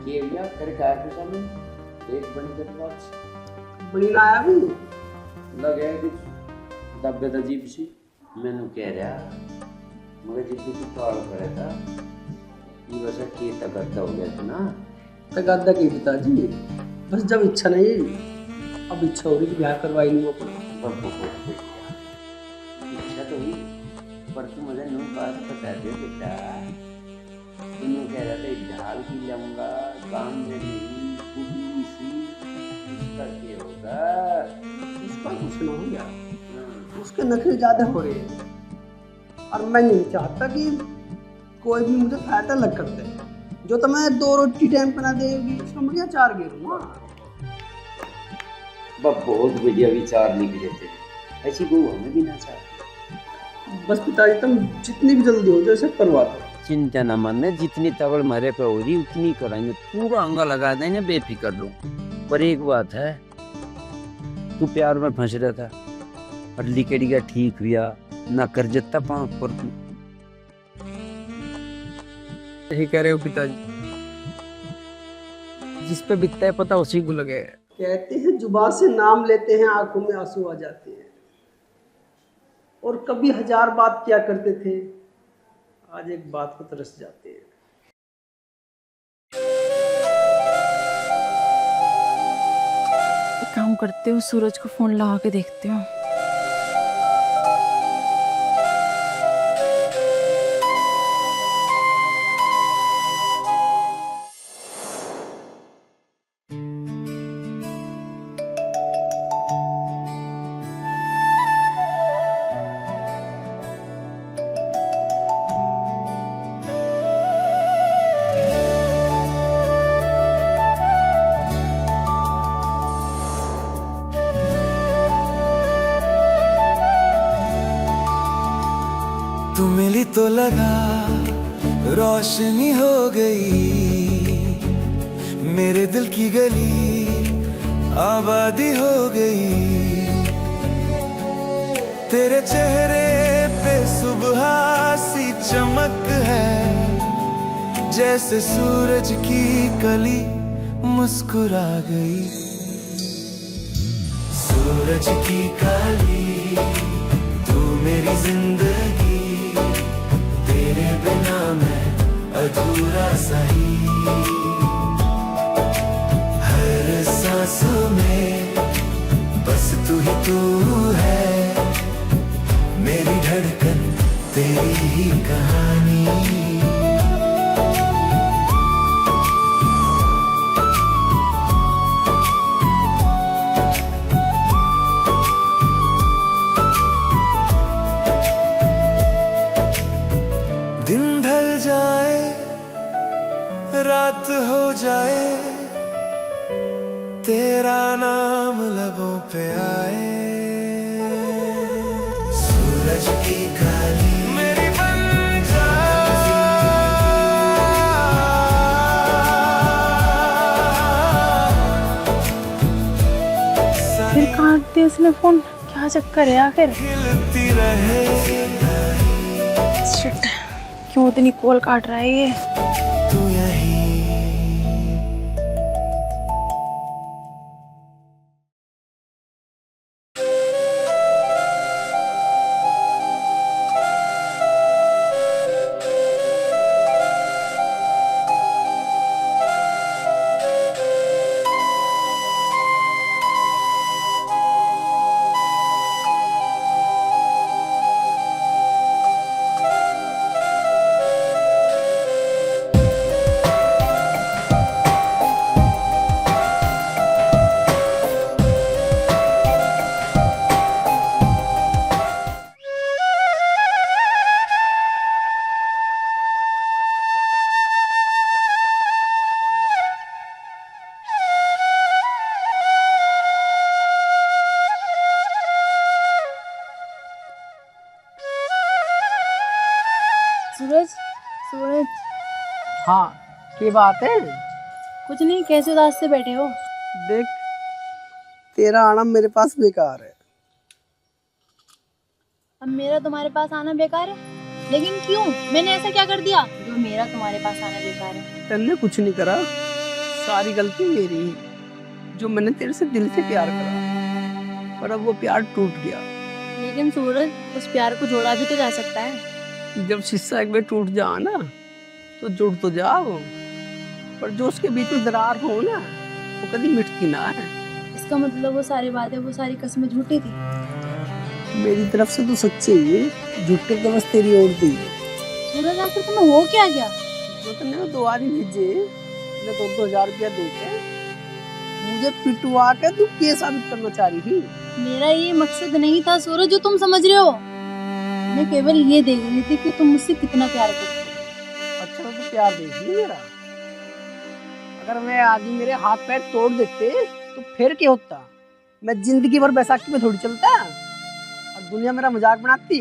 ये भैया कर का है सामने एक बड़ी के पास बड़ी ना आया भी लगे कुछ दबे अजीब सी। मैंने कह रहा मगर जितनी की काल करे था ये वैसा के तगड़ा हो गया था ना। तगादा की पिताजी, बस जब इच्छा नहीं, अब इच्छा हो रही कि ब्याह करवाई नहीं अपना। इच्छा तो हुई, पर तू मुझे नू बात बता दे बेटा। तुम कह रहा था ढाल की लूंगा काम में नहीं कुबली सी, इसका क्या होगा? उसका कुछ ना हो गया, उसके नखरे ज्यादा हो रहे हैं, और मैं नहीं चाहता कि कोई भी मुझे फायदा लग कर दे। जो तो मैं 2 रोटी टाइम पे ना देगी, उसका मैं क्या 4 गिरूंगा। बहुत बढ़िया विचार निकले थे, ऐसी बहू हमें भी ना चाहते। बस पिताजी तुम जितनी भी जल्दी हो जैसे करवा दो। चिंता न मानने, जितनी तगड़ मारे पे हो रही उतनी कराएंगे, पूरा अंगा लगा देंगे, बेफिक्र लो। पर एक बात है, तू प्यार में फंस रहा था और लिकेड़ी का ठीक हुआ ना कर जत्ता पाँव पर तू। यही कह रहे हो पिताजी, जिस पे बिकता है पता उसी को लगे। कहते हैं जुबान से नाम लेते हैं आंखों में आंसू आ जाते हैं, और कभी 1000 बात किया करते थे, आज एक बात को तरस जाते हैं। एक काम करते हो, सूरज को फोन लगा के देखते हो। तू मिली तो लगा रोशनी हो गई, मेरे दिल की गली आबादी हो गई। तेरे चेहरे पे सुबह सी चमक है, जैसे सूरज की कली मुस्कुरा गई। सूरज की कली तू मेरी जिंदगी, तेरे बिना मैं अधूरा सही। हर सांसों में बस तू ही तू है, मेरी धड़कन तेरी ही कहानी। दिन ढल जाए रात हो जाए, तेरा नाम लबों पे आए। सूरज की काली मेरी बन जा, फिर काट दिया उसने फोन, क्या चक्कर है आखिर? खिलती रहे। शिट, क्यों इतनी कॉल काट रहा है ये? तू यही सूरज, सूरज। हाँ, क्या बात है? कुछ नहीं, कैसे उदास से बैठे हो? देख, तेरा आना मेरे पास बेकार है। अब मेरा तुम्हारे पास आना बेकार है? लेकिन क्यों? मैंने ऐसा क्या कर दिया जो मेरा तुम्हारे पास आना बेकार है? तन्ने कुछ नहीं करा, सारी गलती मेरी ही, जो मैंने तेरे से दिल से प्यार करा, पर अब वो प्यार टूट गया। लेकिन सूरज, उस प्यार को जोड़ा भी तो जा सकता है। जब शीशा एक बार टूट जा ना, तो जुड़ तो जाओ, पर जो उसके बीच में दरार हो ना, वो कभी मिटती ना है। इसका मतलब वो सारी बातें, वो सारी कस्में झूठी थी। मेरी तरफ से तो सच्ची है, झूठे तो बस तेरी ओर दी। सूरज, आखिर तुम्हें हो क्या गया? जो तुमने 2 आदमी भेजे, ने 2,000 रुपया देके मुझे पिटवा के तू क्या साबित करना चाह रही थी? मेरा ये मकसद नहीं था सूरज, जो तुम समझ रहे हो। मैं केवल ये देख रही थी कि तुम मुझसे कितना प्यार करते हो। अच्छा, तो प्यार देखी मेरा। अगर मैं आदमी मेरे हाथ पैर तोड़ देते तो फिर क्या होता? मैं जिंदगी भर बैसाखी में थोड़ी चलता, और दुनिया मेरा मजाक बनाती,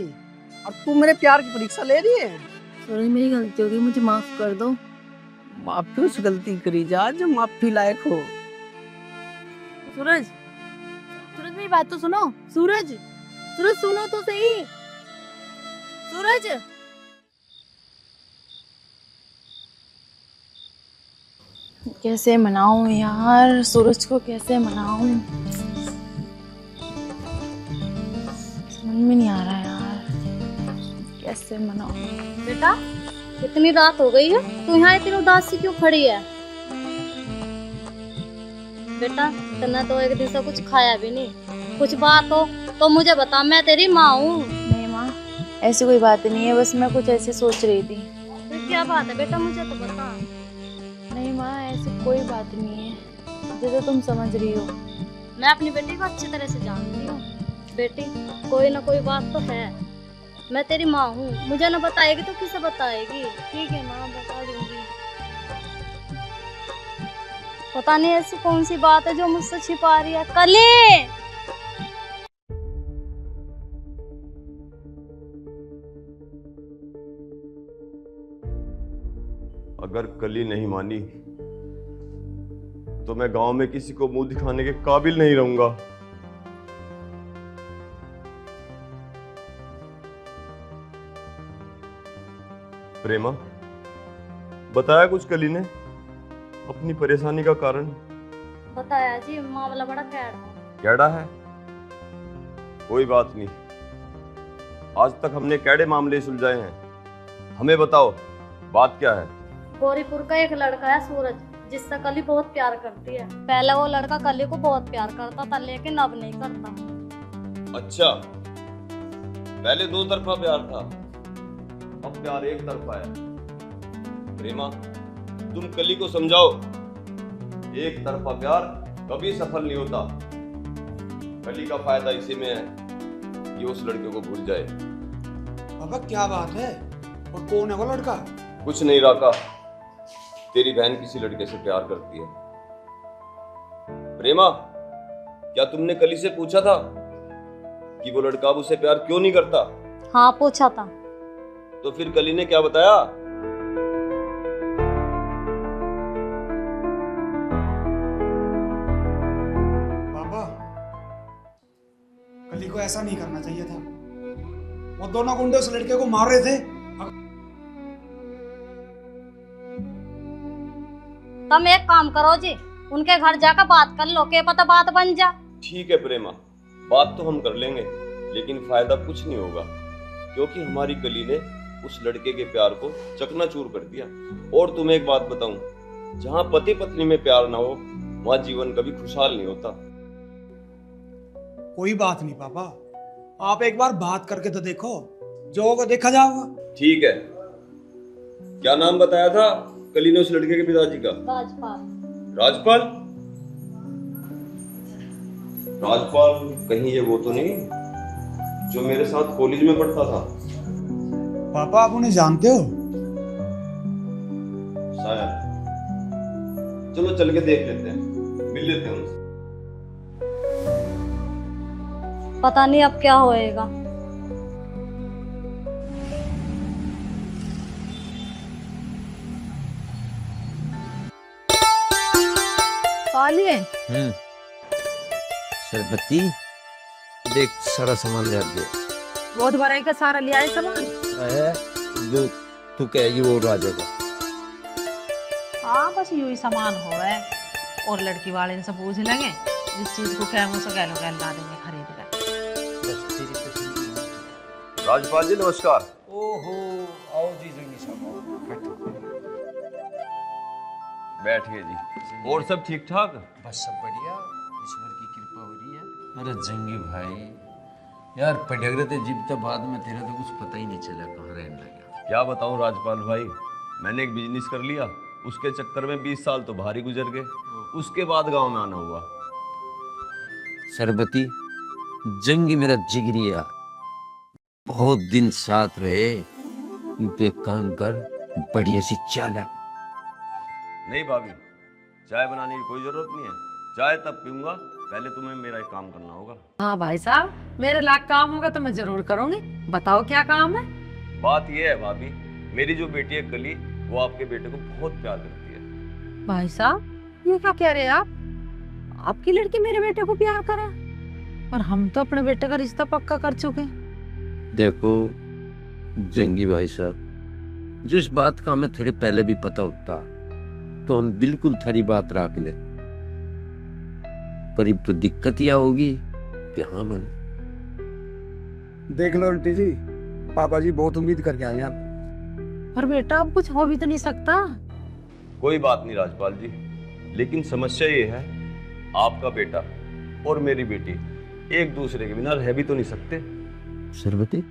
और तू मेरे प्यार की परीक्षा ले रही है। सूरज, मेरी गलती हो गई, मुझे माफ कर दो। माफी उस गलती करी जा जो माफी लायक हो। सूरज, सूरज मेरी बात तो सुनो। सूरज, सूरज सुनो तो सही। सूरज, कैसे मनाऊं यार, सूरज को कैसे मनाऊं, समझ में नहीं आ रहा यार, कैसे मनाऊं। बेटा, कितनी रात हो गई है, तू यहाँ इतनी उदास सी क्यों खड़ी है? बेटा, तूने तो एक दिन से कुछ खाया भी नहीं। कुछ बात हो तो मुझे बता, मैं तेरी माँ हूँ। नहीं माँ, ऐसी कोई बात नहीं है, बस मैं कुछ ऐसे सोच रही थी। फिर क्या बात है बेटा, मुझे तो बता। नहीं माँ, ऐसी कोई बात नहीं है, जैसे तुम समझ रही हो। मैं अपनी बेटी को अच्छी तरह से जानती हूँ। बेटी, कोई ना कोई बात तो है। मैं तेरी माँ हूँ, मुझे ना बताएगी तो किसे बताएगी? ठीक है माँ, बता दूंगी। पता नहीं ऐसी कौन सी बात है जो मुझसे छिपा रही है। कली, अगर कली नहीं मानी तो मैं गांव में किसी को मुंह दिखाने के काबिल नहीं रहूंगा। प्रेमा, बताया कुछ कली ने अपनी परेशानी का कारण? बताया जी, मामला बड़ा कैड़ा है। कोई बात नहीं, आज तक हमने कैड़े मामले सुलझाए हैं। हमें बताओ बात क्या है? गौरीपुर का एक लड़का है सूरज, जिससे कली बहुत प्यार करती है। पहले वो लड़का कली को बहुत प्यार करता था, लेकिन अब नहीं करता। अच्छा, पहले दो तरफा प्यार था, अब प्यार एक तरफा है। प्रेमा, तुम कली को समझाओ, एक तरफा प्यार कभी सफल नहीं होता। कली का फायदा इसी में है कि उस लड़के को भूल जाए। पापा क्या बात है? और कौन है वो लड़का? कुछ नहीं राका, तेरी बहन किसी लड़के से प्यार करती है। प्रेमा, क्या तुमने कली से पूछा था कि वो लड़का अब उसे प्यार क्यों नहीं करता? हाँ, पूछा था। तो फिर कली ने क्या बताया? पापा, कली को ऐसा नहीं करना चाहिए था। वो दोनों गुंडे उस लड़के को मार रहे थे। तुम एक काम करो जी, उनके घर जाकर बात कर लो, के पता बात बन जा। ठीक है प्रेमा, बात तो हम कर लेंगे, लेकिन फायदा कुछ नहीं होगा, क्योंकि हमारी कली ने उस लड़के के प्यार को चकनाचूर कर दिया। और तुम्हें एक बात बताऊं, जहां पति पत्नी में प्यार ना हो, वहां जीवन कभी खुशहाल नहीं होता। कोई बात नहीं पापा, आप एक बार बात करके तो देखो, जो होगा देखा जाएगा। ठीक है, क्या नाम बताया था कली ने उस लड़के के पिताजी का? राजपाल। राजपाल? राजपाल कहीं ये वो तो नहीं जो मेरे साथ कॉलेज में पढ़ता था? पापा, आप उन्हें जानते हो? शायद। चलो चल के देख लेते हैं, मिल लेते हैं उनसे। पता नहीं अब क्या होएगा। सरबती, देख सारा सामान ले दे। बहुत बड़ा का सारा लिया है सामान। जो तू कहेगी वो आ जाएगा। हाँ, बस यू ही सामान हो है, और लड़की वाले से पूछ लेंगे, जिस चीज को कहेंगे उसे गैलो गैल ला देंगे खरीद कर। राजपाल जी नमस्कार। ओहो, आओ जी जंगी साहब, बैठिए जी। और सब ठीक ठाक? बस सब बढ़िया, ईश्वर की कृपा हो रही है। अरे जंगी भाई यार, पढ़ थे जिब तक बाद में तेरा तो कुछ पता ही नहीं चला कहाँ रहने लगा। क्या बताऊं राजपाल भाई, मैंने एक बिजनेस कर लिया, उसके चक्कर में 20 साल तो बाहर ही गुजर गए। उसके बाद गांव में आना हुआ। सरबती, जंगी मेरा जिगरिया, बहुत दिन साथ रहे, पे काम कर, बढ़िया सी चाला। नहीं भाभी, चाय बनाने की कोई जरूरत नहीं है, चाय तब पीऊंगा, पहले तुम्हें मेरा एक काम करना होगा। हाँ भाई साहब, मेरे लाख काम होगा तो मैं जरूर करूंगी। बताओ क्या काम है? बात यह है भाभी, मेरी जो बेटी है कली, वो आपके बेटे को बहुत प्यार करती है। भाई साहब, ये क्या कह रहे हैं आप? आपकी लड़की मेरे बेटे को प्यार करा, और हम तो अपने बेटे का रिश्ता पक्का कर चुके हैं। देखो जंगी भाई साहब, जिस बात का हमें थोड़े पहले भी पता होता तो हम बिल्कुल थारी बात रख ले, पर तो दिक्कत यह होगी कि हाँ मन देख लो आंटी जी, पापा जी बहुत उम्मीद करके आए हैं। पर बेटा अब कुछ हो भी तो नहीं सकता। कोई बात नहीं राजपाल जी, लेकिन समस्या ये है, आपका बेटा और मेरी बेटी एक दूसरे के बिना रह भी तो नहीं सकते। सरबती,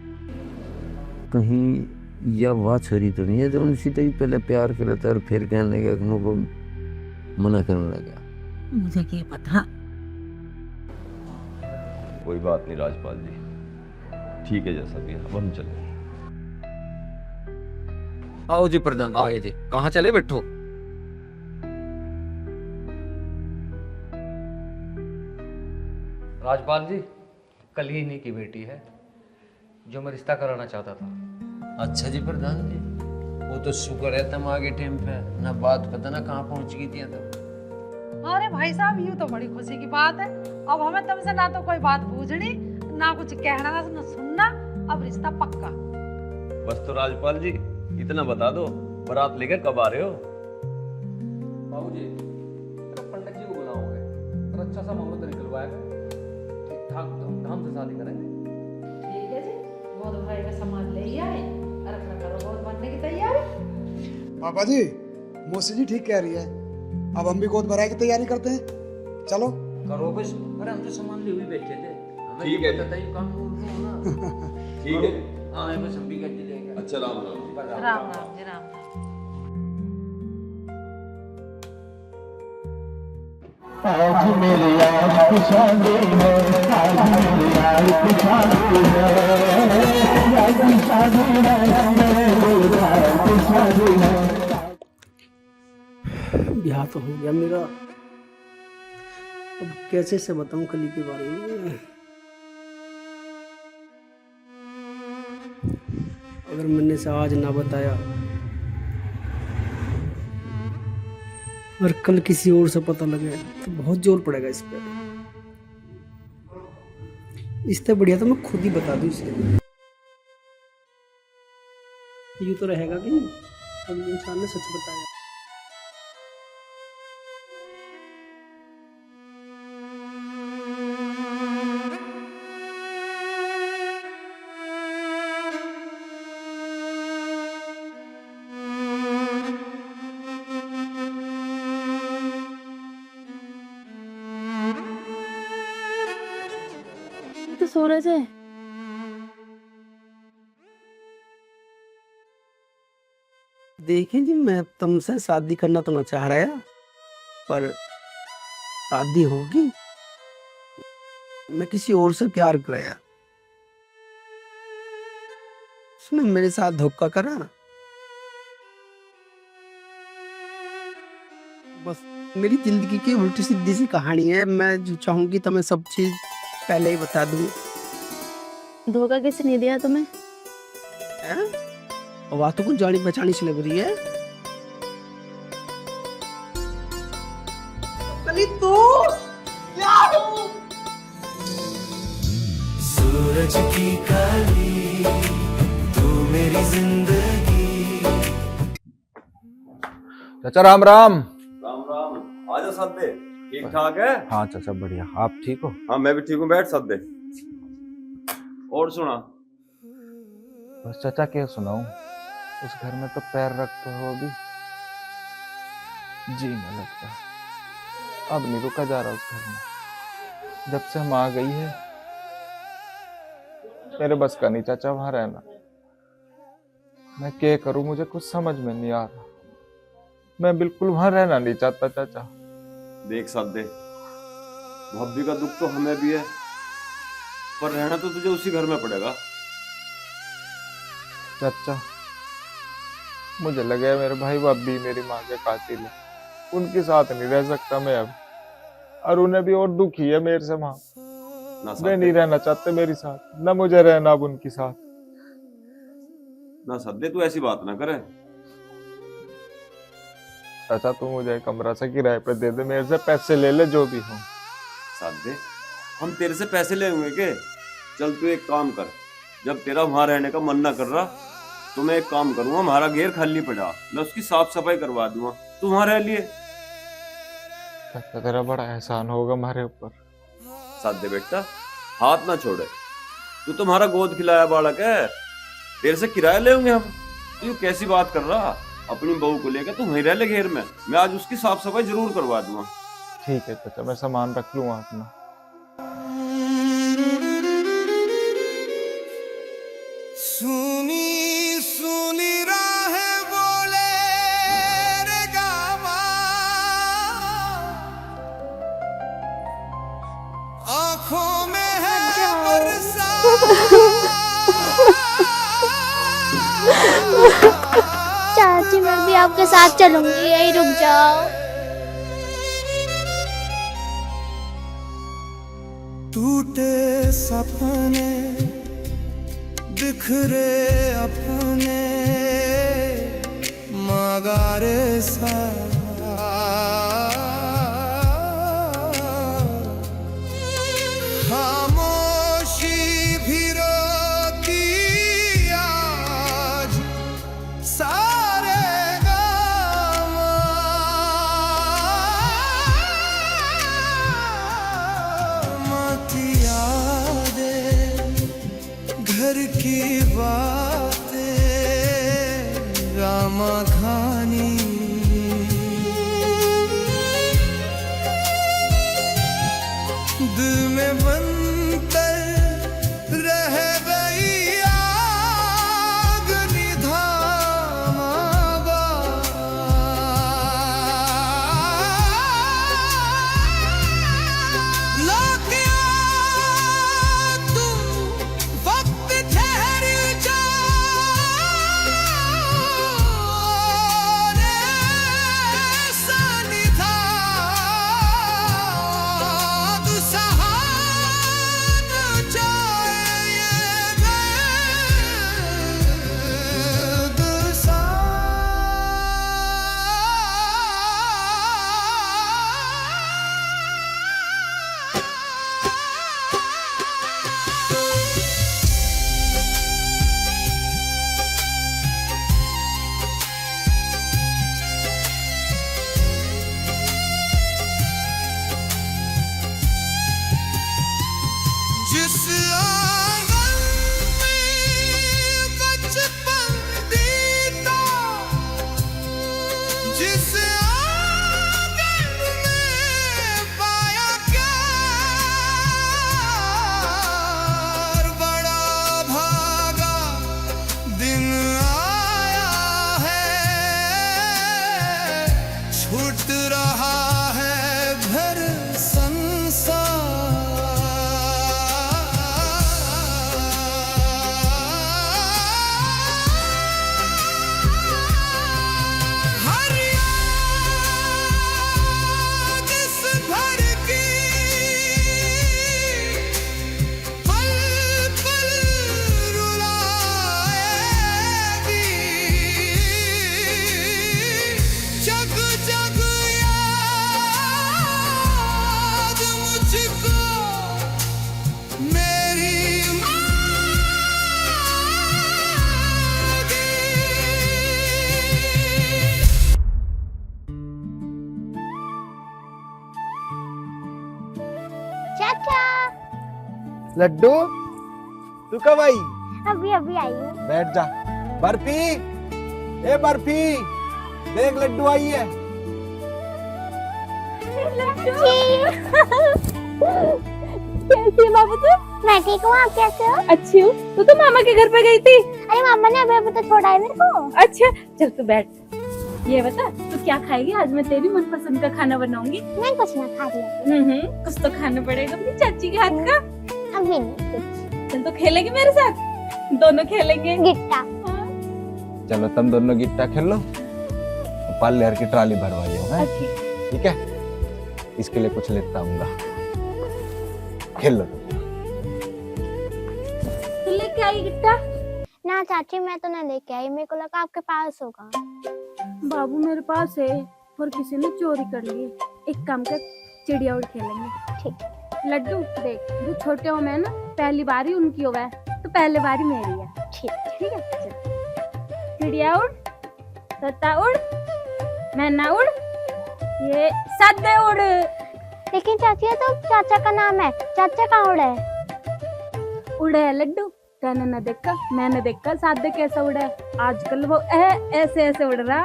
कहीं यह बात छोरी तो नहीं है जो उनसे तो ही पहले प्यार कर था और फिर कहने लगा कि मुझको मना करने लगा? मुझे क्या पता। कोई बात नहीं राजपाल जी, ठीक है जैसा भी है, अब हम चले। आओ जी प्रधान, आओ जी। कहाँ चले? बैठो। राजपाल जी, कल ही इन्हीं की बेटी है जो मैं रिश्ता कराना चाहता था। अच्छा जी प्रधान जी, वो तो शुक्र है तुम आगे टाइम पे, ना बात पता ना कहाँ पहुंच गई थी तो। अरे भाई साहब, यूँ तो बड़ी खुशी की बात है। अब हमें तुमसे ना तो कोई बात पूछनी, ना कुछ कहना, ना सुनना। अब रिश्ता पक्का। बस तो राजपाल जी इतना बता दो, बारात लेकर कब आ रहे हो? बाबूजी, तेरा पंडित जी को बुलाओगे, तेरा अच्छा सा मुहूर्त निकलवाएगा, ठीक ठाक धूमधाम से शादी करेंगे। ठीक है जी, बहुत भाई का सामान ले ही आए और अपना करो बहुत बनने की तैयारी। पापा जी, मौसी जी ठीक कह रही है, अब हम भी गोद भराई की तैयारी करते हैं, चलो। करो बस। अरे हम तो सामान ले हुए बैठे थे, हमें ठीक ये है। पता था ये काम ना। ठीक है। हाँ ये बस हम भी गड्डी लेंगे। अच्छा, राम राम। राम राम जी, राम राम। आज मेरे यार की शादी है, आज मेरे यार की शादी है, यार की शादी है, मेरे यार की शादी है। ब्याह तो हो गया मेरा, अब कैसे से बताऊं कली के बारे में। अगर मैंने से आज ना बताया और कल किसी और से पता लगे तो बहुत जोर पड़ेगा इस पे। इससे बढ़िया तो मैं खुद ही बता दूं इसे। यूं तो रहेगा कि नहीं, अब इंसान ने सच बताया। तो सूरज है। देखिए जी, मैं तुमसे शादी करना तो मैं चाह रहा है, पर शादी होगी मैं किसी और से प्यार कराया, उसने मेरे साथ धोखा करा। बस मेरी जिंदगी की उल्टी सीधी सी कहानी है। मैं जो चाहूंगी तो मैं सब चीज पहले ही बता दूं। धोखा किसने नहीं दिया तुम्हें? बात तो कुछ जानी पहचानी सी लग रही है। सूरज की काली तू मेरी जिंदगी। चाचा राम राम। राम राम। आजा सद्दे, ठीक ठाक है? हाँ चाचा बढ़िया, आप ठीक हो? हाँ मैं भी ठीक हूँ, बैठ सद्दे। और सुना? बस चाचा क्या सुनाऊं, उस घर में तो पैर रखते हो भी जी नहीं लगता। अब नहीं रुका जा रहा उस घर में। जब से हम आ गई है मेरे बस का नहीं चाचा वहां रहना। मैं क्या करूं, मुझे कुछ समझ में नहीं आ रहा। मैं बिल्कुल वहां रहना नहीं चाहता चाचा। देख सद्दे, भाभी का दुख तो हमें भी है, पर रहना तो तुझे उसी घर में पड़ेगा। चाचा मुझे लगे मेरे भाई भाभी मेरी माँ के कातिल है, उनके साथ नहीं रह सकता मैं अब। और उन्हें भी और दुखी है मेरे से माँ, वे नहीं रहना चाहते मेरे साथ, न मुझे रहना अब उनके साथ। ना सद्दे तू ऐसी बात ना करे। चाचा तू मुझे कमरा से किराए पे दे दे, मेरे से पैसे ले ले जो भी हो। सद्दे हम तेरे से पैसे लेंगे के? चल तू एक काम कर, जब तेरा वहां रहने का मन ना कर रहा तो मैं एक काम करूंगा, हमारा घेर खाली पड़ा, मैं उसकी साफ सफाई करवा दूंगा, तू वहां रह लिए। चाचा तेरा बड़ा एहसान होगा हमारे ऊपर। सादे बेटा हाथ ना छोड़े, तू तुम्हारा गोद खिलाया बालक है, तेरे से किराया लेंगे हम। तू कैसी बात कर रहा? अपनी बहू को लेकर तू वहीं रह ले घेर में, मैं आज उसकी साफ सफाई जरूर करवा दूंगा। ठीक है चाचा, मैं सामान रख लूंगा अपना। सुनी सुनी राहें बोले रे गावा, आंखों में है चाची मैं भी आपके साथ चलूंगी, यही रुक जाओ। टूटे सपने बिखरे अपने गारे सा खामोशी भी रोती आज सारे गाम मत यादें घर की बातें रामा खानी दिल में बनकर रह गई आग निधामा लाकिया तू वक्त ठहर जा जिस आंगन में बचपन बीता जिस आंगन में पाया प्यार बड़ा भागा दिन आया है छूट रहा है घर संसार चाचा लड्डू तू कब आई? अभी अभी आई हूँ। बैठ जा। बर्फी, ए बर्फी, देख लड्डू आई है। कैसी बाबू तू? मैं ठीक हूँ, आप कैसे हो? अच्छी हूँ। तो मामा के घर पे गई थी? अरे मामा ने अभी अभी तो छोड़ा है मेरे को। अच्छा चल तू बैठ। ये बता तू क्या खाएगी? आज मैं तेरी मनपसंद का खाना बनाऊंगी। मैं कुछ ना खा लिया। कुछ तो खाना पड़ेगा अपनी चाची के हाथ का। अभी नहीं कुछ। चल तो खेलेगी मेरे साथ? दोनों खेलेंगे गिट्टा। चलो तुम दोनों गिट्टा खेल लो, पार्लर की ट्राली भरवा लियो। ठीक है, इसके लिए कुछ लेता हूँगा, खेल लो। तू लेके आई गिट्टा? ना चाची मैं तो ना लेके आई, मेरे को लगा आपके पास होगा। बाबू मेरे पास है पर किसी ने चोरी कर ली। एक काम कर, चिड़िया उड़ खेलेंगे। ठीक। लड्डू देख, जो छोटे हो मैं ना, पहली बारी उनकी हो है तो पहले बारी मेरी है। ठीक ठीक है चल। चिड़िया उड़, तोता उड़, मैना उड़, ये सद्दे उड़। लेकिन चाची ये तो चाचा का नाम है, चाचा कहाँ उड़े? उड़े है लड्डू, तैने न देखा मैंने देखा सादे कैसा उड़ा है। आजकल वो ऐसे ऐसे उड़ रहा।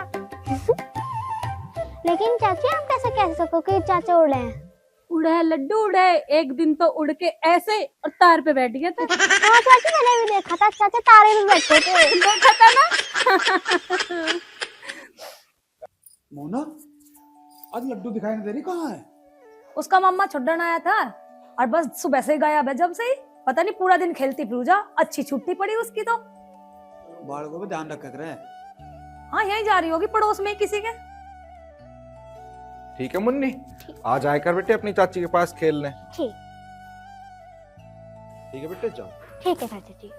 लेकिन चाची आप कैसे कह सको कि चाचा उड़े हैं? उड़ा है लड्डू, उड़ा है। एक दिन तो उड़ के ऐसे और तार पे बैठ गया था। हाँ चाची मैंने भी देखा था, चाचा तारे में बैठे थे। देखा था ना? मोना, आज लड्डू दिखाई नहीं दे रही, कहाँ है? उसका मम्मा छुट्टन आया था और बस सुबह से गायब है। जब से ही पता नहीं, पूरा दिन खेलती फिरूजा। अच्छी छुट्टी पड़ी उसकी तो। बालकों पे ध्यान रखा करे। हाँ यहीं जा रही होगी पड़ोस में ही किसी के। ठीक है मुन्नी, आज आए कर बेटे अपनी चाची के पास खेलने। ठीक। ठीक है बेटे, जाओ। ठीक है चाचा जी।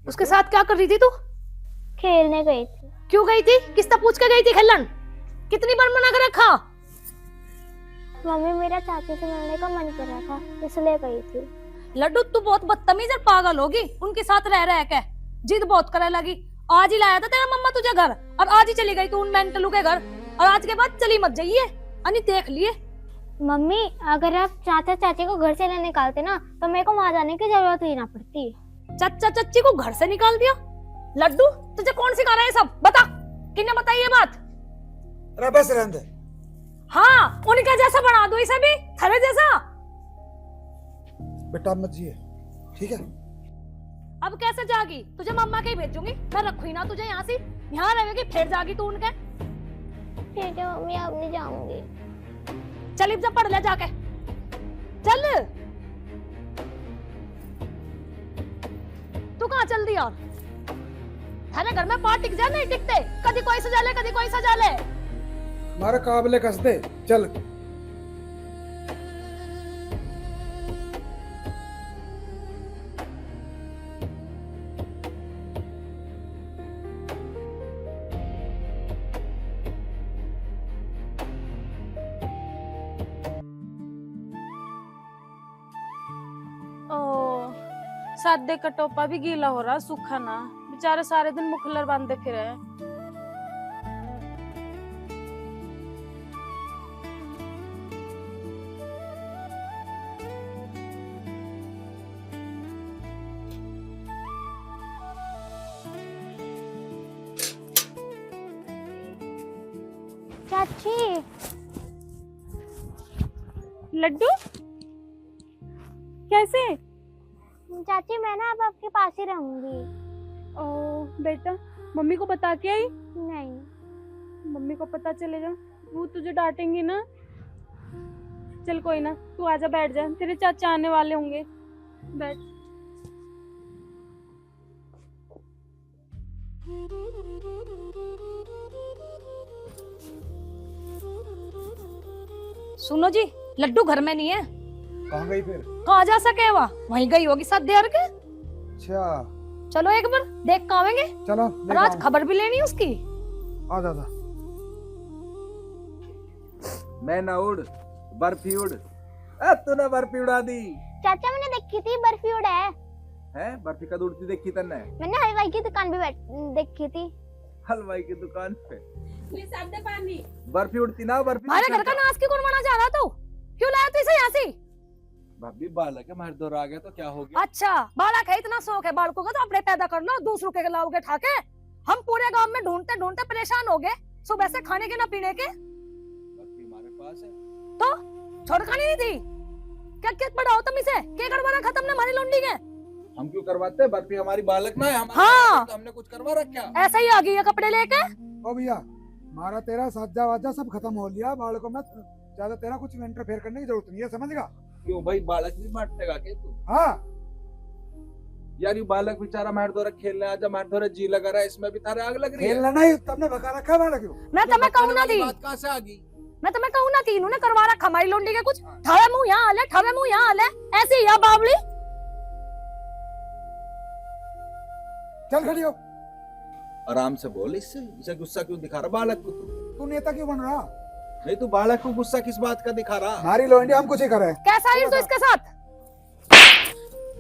उसके साथ क्या कर रही थी तू? खेलने गई थी। क्यों गई थी? किससे पूछ के गई थी खेलन? कितनी बार मना कर रखा? मम्मी मेरा चाची से मिलने का मन कर रहा था इसलिए गई थी। लड्डू तू बहुत बदतमीज और पागल होगी उनके साथ रह रह के। जिद बहुत करे लगी। आज ही लाया था तेरा मम्मा तुझे घर और आज ही चली गई तू उन मेंटलू के घर और आज के बाद चली मत जाइए। अनि देख लिए। मम्मी अगर आप चाचा चाची को घर से नहीं निकालते ना तो मेरे को वहां जाने की जरूरत ही ना पड़ती। चाचा चाची को घर से निकाल दिया? लड्डू तुझे कौन सिखा रहा है सब? बता, किसने बताई ये बात? अरे बस रहने दे। हाँ, उनके जैसा बना दो इसे भी, थारे जैसा। बेटा मत जिए, ठीक है? अब कैसे जागी? तुझे मम्मा के ही भेजूंगी। मैं रखूंगी ना तुझे यहाँ से। यहाँ रहेगी फिर जागी तू उनके। ठीक है मम्मी, अब नहीं जाऊंगी। चल इब जा पढ़ ले जाके। चल। तू कहाँ चल दी यार? थाने घर में पार टिक जाए नहीं टिकते। कभी कोई सजा ले, कभी कोई सजा ले। हमारे काबले कस दे, चल। सादे का टोपा भी गीला हो रहा, सूखा ना। बेचारे सारे दिन मुखलर बांधे फिरे। चाची। लड्डू कैसे? चाची मैं ना अब आपके पास ही रहूंगी। ओ बेटा, मम्मी को बता के आई? नहीं। मम्मी को पता चलेगा वो तुझे डांटेंगी ना। चल कोई ना, तू आजा बैठ जा, तेरे चाचा आने वाले होंगे। बैठ। सुनो जी, लड्डू घर में नहीं है। कहाँ गई फिर? कहाँ जा सके वहाँ? वहीं गई होगी साथ देर के। अच्छा चलो एक बार देख के आवेंगे। चलो और आज खबर भी लेनी है उसकी। आ जा। मैं ना उड़, बर्फी उड़। तूने बर्फी उड़ा दी। चाचा मैंने देखी थी बर्फी उड़ा है? बर्फी कद उड़ती देखी तन्ने? मैंने हलवाई की दुकान पे देखी थी। हलवाई की दुकान पे सादे पानी बर्फी उड़ती ना? बर्फी हमारे घर का नाश क्यों बनवाना चाह रहा तू? क्यों लाया तू इसे यहाँ से? भाभी बालक है, मार दौर आ गया तो क्या हो गया? अच्छा बालक है, इतना शौक है बालकों का तो अपने पैदा कर लो, दूसरों के लाओगे ठाके। हम पूरे गांव में ढूंढते ढूंढते परेशान हो गए, सुबह से खाने के ना पीने के। बर्फी हमारे पास है तो छोड़ खानी नहीं थी क्या? क्या बढ़ाओ तुम इसे? क्या करवाना खत्म ने हमारी लौंडी के? हम क्यों करवाते हैं? बर्फी हमारी बालक ना है। हाँ तो हमने कुछ करवा रखा? ऐसा ही आ गई है कपड़े लेके। ओ भैया, हमारा तेरा साजा वाजा सब खत्म हो लिया। बालकों में ज्यादा तेरा कुछ इंटरफेयर करने की जरूरत नहीं है, समझ गा? क्यों भाई, बालक भी बांटने का क्या तू? हाँ यार ये बालक बेचारा मार दौरा खेलने आजा, मार दौरा जी लगा रहा है, इसमें भी तारे आग लग रही है। खेलना नहीं, तुमने भगा रखा बालक क्यों? मैं तुम्हें कहूँ ना थी, बात कहाँ से आ गई? मैं तुम्हें कहूँ ना थी, इन्होंने करवा रखा हमारी लौंडी के कुछ। ठावे मुंह यहाँ आले, ठावे मुंह यहाँ आले, ऐसे ही बावली। चल खड़ी हो। आराम से बोल, इससे इसे गुस्सा क्यों दिखा रहा बालक को? तू नेता क्यों बन रहा? नहीं तू बालक को गुस्सा किस बात का दिखा रहा? हमारी लोंडी हम कुछ ही कर रहे हैं। कैसा है तो इसके साथ?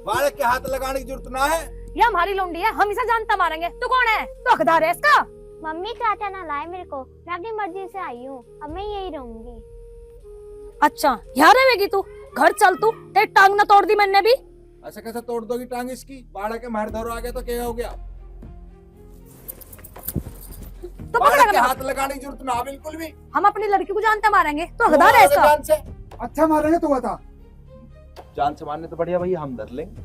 बालक के हाथ लगाने की जरूरत ना है। ये हमारी लौंडी है, हम इसे जानता मारेंगे। तू कौन है? तो हकदार है इसका। मम्मी चाचा ना लाए मेरे को, मैं अपनी मर्जी से आई हूँ, अब मैं यही रहूंगी। अच्छा यहाँ रहेगी तू? घर चल तू, तेरी टांग ना तोड़ दी मैंने भी। ऐसा कैसे तोड़ दोगी टांग इसकी? बालक के मार धरो आ गया तो क्या हो गया? तो बालक के हाथ लगाने की जरूरत ना बिल्कुल भी। हम अपनी लड़की को जानते मारेंगे तो हकदार है इसका। जान से अच्छा मारेंगे तू बता। जान से मारने तो बढ़िया भैया हम डर लेंगे।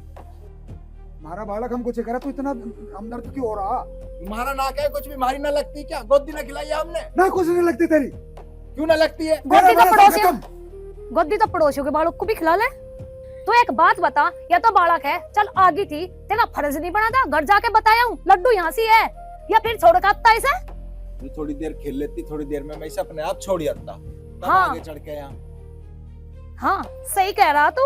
हमारा बालक हम कुछ ही करे, तू इतना हमदर्द क्यों हो रहा? तुम्हारा ना क्या कुछ भी मारी ना लगती क्या? गोदी ना खिलाई हमने? ना कुछ नहीं लगती तेरी। क्यों ना लगती है? गोदी तो पड़ोसियों के बालक को भी खिला ले। तो एक बात बता, या तो बालक है चल आगी थी, तेरा फर्ज नहीं बना था घर जाके बताया हूँ लड्डू यहाँ सी है, या फिर छोड़ काटता इसे? थोड़ी देर खेल लेती, थोड़ी देर में मैं इसे अपने आप छोड़ जाता। हाँ आगे चढ़ के यहाँ। हाँ सही कह रहा तू।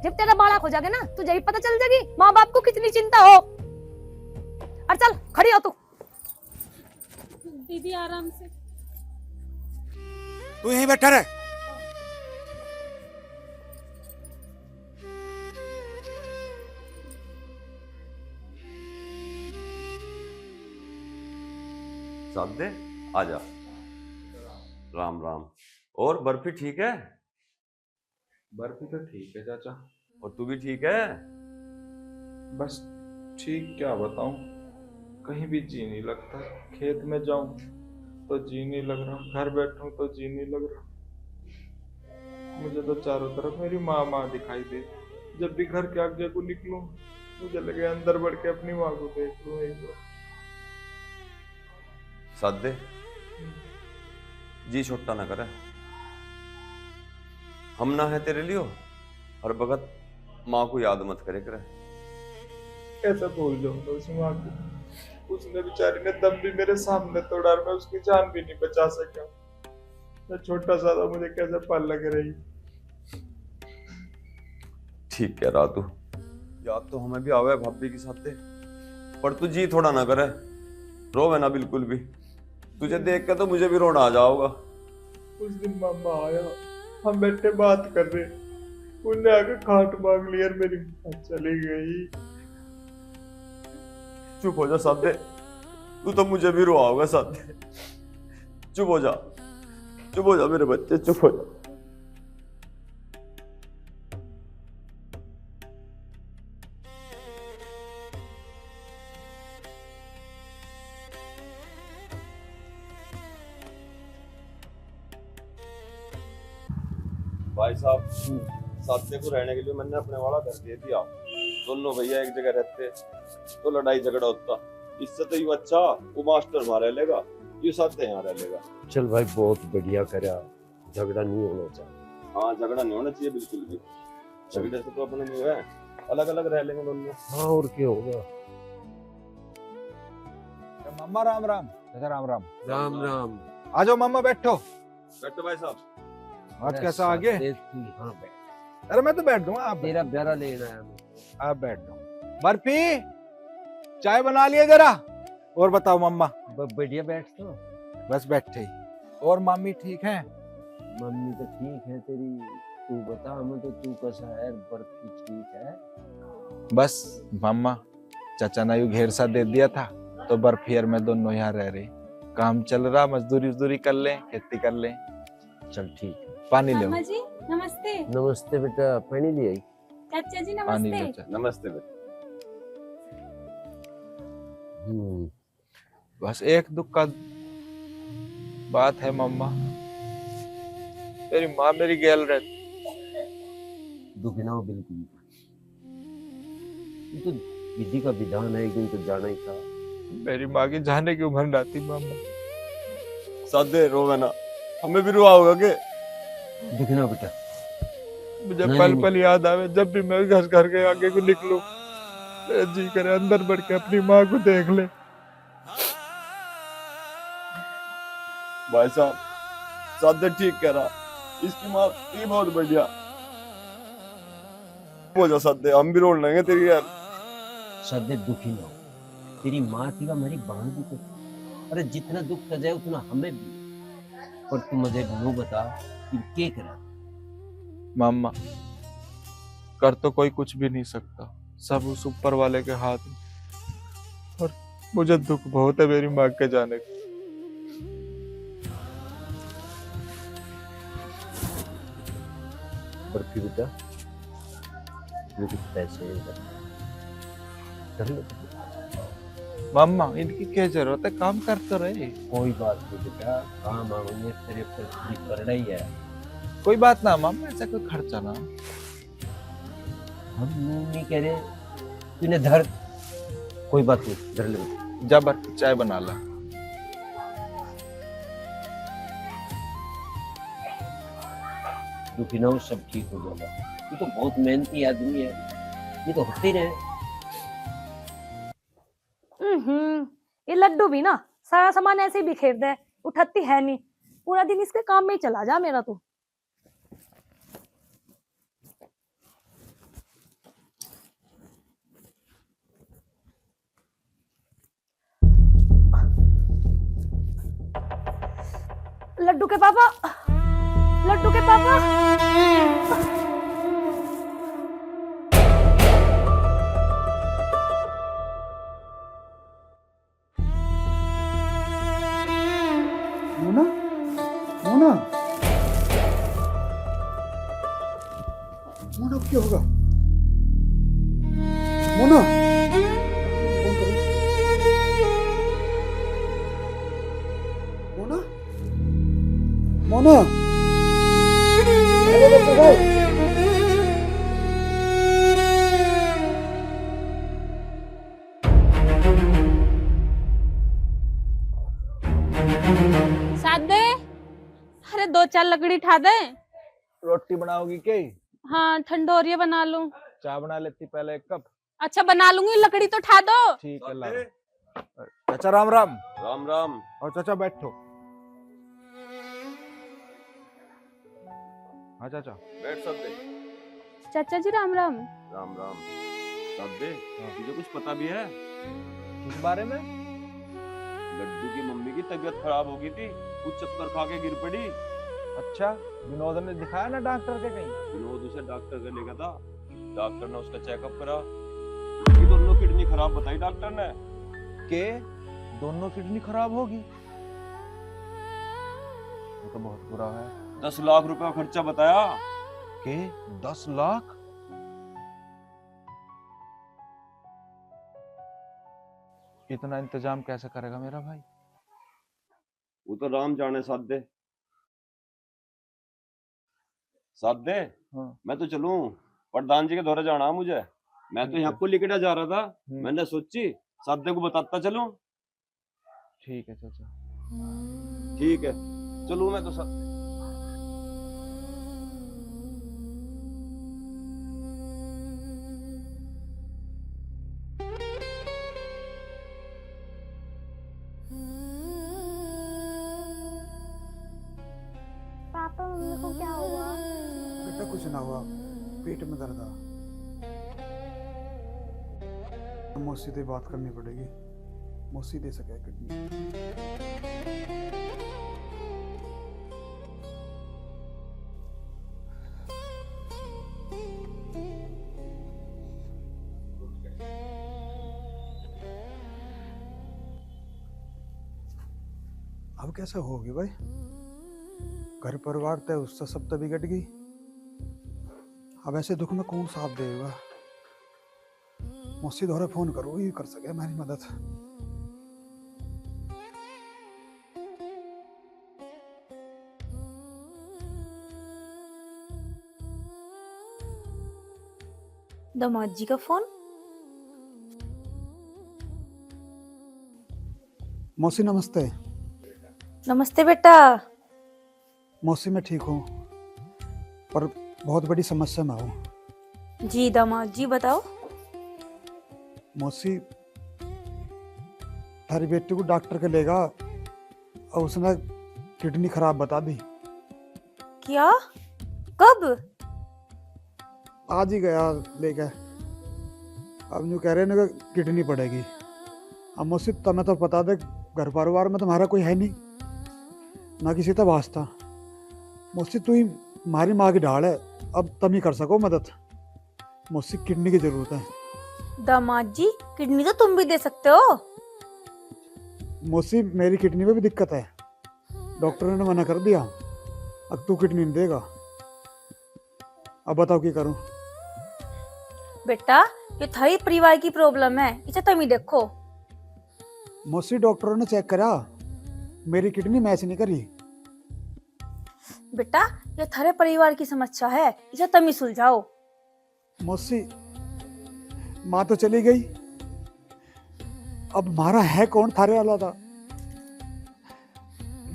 जब तेरा बालक हो जाएगा ना तुझे भी पता चल जाएगी माँ बाप को कितनी चिंता हो। और चल खड़ी हो तू। दीदी आराम से। तू यहीं बैठा रहे। सादे आजा। राम राम। और बर्फी ठीक है? बर्फी तो ठीक है चाचा। और तू भी ठीक है? बस ठीक क्या बताऊं, कहीं भी जी नहीं लगता। खेत में जाऊं तो जी नहीं लग रहा, घर बैठूं तो जी नहीं लग रहा। मुझे तो चारों तरफ मेरी माँ दिखाई दे। जब भी घर के आगे को निकलूं मुझे लगे अंदर बढ़ के अपनी माँ को देख लूं एक बार। सादे जी छोटा ना करे। हम ना है तेरे लिए, हर वक्त माँ को याद मत करे। कैसे भूल जाऊंगा उस माँ को। उसने बेचारी ने दम भी मेरे सामने तोड़ा और मैं उसकी जान भी नहीं बचा सका। मैं छोटा सा था, मुझे कैसे पाल लग रही। ठीक कह रहा तू। याद तो हमें भी आवे भाभी के साथ, पर तू जी थोड़ा ना करे। रोवे ना बिल्कुल भी। तुझे देख के तो मुझे भी रोना आ जाओगा। उस दिन मामा आया, हम बैठे बात कर रहे, उनने आके खाट मांग लिया और मेरी माँ चली गई। चुप हो जा सादे, तू तो मुझे भी रोआओगा सादे। चुप हो जा, चुप हो जा मेरे बच्चे, चुप हो जा। भाई साहब, सादे को रहने के लिए मैंने अपने वाला घर दे दिया। दोनों भैया एक जगह रहते तो लड़ाई झगड़ा होता। इससे तो ये अच्छा वो मास्टर वहां रह लेगा, ये सादे यहाँ रह लेगा। चल भाई बहुत बढ़िया करा, झगड़ा नहीं होना चाहिए। हाँ झगड़ा नहीं होना चाहिए बिल्कुल भी। झगड़े से तो अपने जो है अलग अलग रह लेंगे दोनों। हाँ और क्या होगा। मम्मा राम राम। चाचा राम राम। राम राम। आ जाओ मम्मा, बैठो। बैठो भाई साहब। आज कैसा आगे? हाँ बैठ। अरे मैं तो बैठ दूंगा, आप तेरा ब्यारा लेना है। आप बैठ जाओ। बर्फी चाय बना लिया जरा। और बताओ मम्मा? बढ़िया बैठ तो। बस बैठे ही। और मम्मी ठीक है? मम्मी तो ठीक है तेरी, तू बता हमें तो तू कैसा है? बर्फी ठीक है? बस मम्मा, चाचा ने यू घेर सा दे दिया था तो बर्फी और मैं दोनों यहाँ रह रहे। काम चल रहा, मजदूरी कर लें, खेती कर लें। चल ठीक है। पानी ले। जी नमस्ते। नमस्ते बेटा, पानी ले आई। चाचा जी पानी नमस्ते। ले। नमस्ते बेटा। बस एक दुख का बात है मम्मा, मेरी माँ मेरी गैल रहती। दुख ना हो बिल्कुल। ये तो विधि का विधान है, एक दिन तो जाना ही था। मेरी माँ की जाने की उम्र ना थी मामा। सादे रोवे ना, हमें भी रुआ होगा के। दुख ना बेटा। मुझे नहीं, पल नहीं। पल याद आवे जब भी मैं घर के आगे को निकलूं, मेरा जी करे अंदर बढ़ के अपनी माँ को देख ले। भाई साहब, सादे ठीक कह रहा, इसकी माँ ये बहुत बढ़िया। हो जा सादे, हम भी रोड लेंगे तेरी यार। सदे दुखी ना हो, तेरी माँ थी का मेरी बहन भी तो। अरे जितना दुख कर जाए उतना हमें भी। पर तू मुझे नो बता कि क्या करा। मामा, कर तो कोई कुछ भी नहीं सकता, सब उस ऊपर वाले के हाथ में। और मुझे दुख बहुत है मेरी माँ के जाने का। बर्फी बेटा, ये कुछ पैसे कर ले। मामा, इनकी क्या जरूरत है, काम करते रहे। कोई बात नहीं बेटा, काम आएंगे तेरे पर पूरी करना ही है। कोई बात ना मामा, ऐसा कोई खर्चा ना। हम नहीं कह रहे, तूने धर। कोई बात नहीं, धर ले बेटा। जा बर्फी चाय बना ला। दुखी ना हो, सब ठीक हो जाएगा। ये तो बहुत मेहनती आदमी है, ये तो होते ही रहे। ये लड्डू भी ना सारा सामान ऐसे ही बिखेर दे, उठती है नहीं। पूरा दिन इसके काम में ही चला जा मेरा तो। लड्डू के पापा, लड्डू के पापा। मोना, मोना, मोना क्या होगा? मोना, फोन करो। मोना, मोना, हेलो डॉक्टर साहब। साथ दे। अरे 2-4 लकड़ी उठा दे। रोटी बनाओगी क्या? हाँ ठंड हो रही है, बना लूं। चाय बना लेती पहले 1 कप। अच्छा बना लूंगी, लकड़ी तो उठा दो। ठीक है ला। चाचा राम राम। राम राम। और चाचा बैठो। हाँ चाचा बैठ सब दे। चाचा जी राम राम। राम राम। सब दे, तुझे कुछ पता भी है इस बारे में? लड्डू की मम्मी की तबीयत खराब हो गई थी, कुछ चक्कर खा के गिर पड़ी। अच्छा, विनोद ने दिखाया ना डॉक्टर के कहीं? विनोद उसे डॉक्टर के ले गया था, डॉक्टर ने उसका चेकअप करा, उसकी दोनों किडनी खराब बताई डॉक्टर ने। के दोनों किडनी खराब होगी? ये तो बहुत बुरा है। 10 लाख रुपए का खर्चा बताया। के 10 लाख? इतना इंतजाम कैसे करेगा मेरा भाई? वो तो राम जाने। साथ दे, साथ दे। हाँ। मैं तो चलूं, प्रधान जी के दौरे जाना है मुझे। मैं तो यहाँ को लिखने जा रहा था, मैंने सोची साथ दे को बताता चलूं। ठीक है चाचा। ठीक है, चलूं मैं तो साथ। पापा मम्मी को क्या हुआ? बेटा कुछ ना हुआ, पेट में दर्द था। मौसी से बात करनी पड़ेगी, मौसी दे सके किडनी। अब कैसे होगी भाई? घर परिवार तय उससे सब तो बिगड़ गई। अब ऐसे दुख में कौन साथ देगा? मौसी दोहरे फोन करो, ये कर सके हमारी मदद। दामाद जी का फोन। मौसी नमस्ते। नमस्ते बेटा। मौसी मैं ठीक हूँ, पर बहुत बड़ी समस्या में हूँ। जी दामाद जी बताओ। मौसी, थारी बेटी को डॉक्टर के लेगा और उसने किडनी खराब बता दी। क्या? कब? आज ही गया लेकर। अब यूँ कह रहे हैं कि किडनी पड़ेगी। अब मौसी तुम्हें तो पता दे, घर परिवार में तुम्हारा कोई है नहीं, ना किसी का वास्ता। मौसी तू ही हमारी माँ की ढाल है, अब तुम ही कर सको मदद। मौसी किडनी की जरूरत है। दामाद जी किडनी तो तुम भी दे सकते हो। मौसी मेरी किडनी में भी दिक्कत है, डॉक्टर ने मना कर दिया। अब तू किडनी नहीं देगा, अब बताओ क्या करूं? बेटा ये थारी परिवार की प्रॉब्लम है, इसे तुम ही देखो। मौसी डॉक्टरों ने चेक करा, मेरी किडनी मैच नहीं करी। बेटा ये थारे परिवार की समस्या है, इसे तुम ही सुलझाओ। मौसी माँ तो चली गई, अब हमारा है कौन थारे वाला था?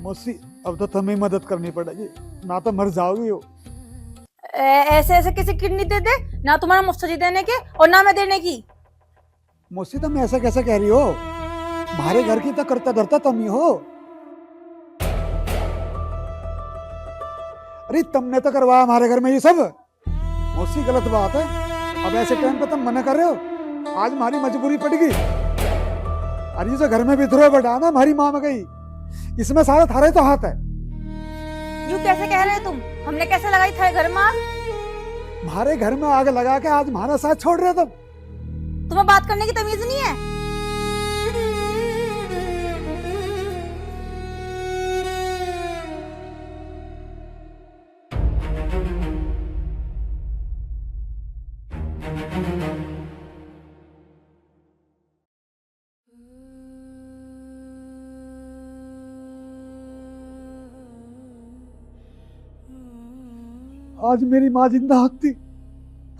मौसी अब तो तुम्हें मदद करनी पड़ेगी, ना तो मर जाओगी हो। ऐसे ऐसे किसी किडनी दे दे, ना तुम्हारा मुफ्त देने के और ना मैं देने की। मौसी तुम ऐसा कैसे कह रही हो? हमारे घर की तो करता धरता तुम ही हो। अरे तुमने तो करवाया हमारे घर में ये सब। मौसी गलत बात है, अब ऐसे टाइम पे तुम मना कर रहे हो। आज हमारी मजबूरी पड़ गई। अरे जो घर में विद्रोह बढ़ा ना, हमारी माँ में गई, इसमें सारा थारे तो हाथ है। हमने कैसे लगाई था घर में आग? हमारे घर में आग लगा के आज हमारा साथ छोड़ रहे तुम। तुम्हें बात करने की तमीज नहीं है? आज मेरी माँ जिंदा होती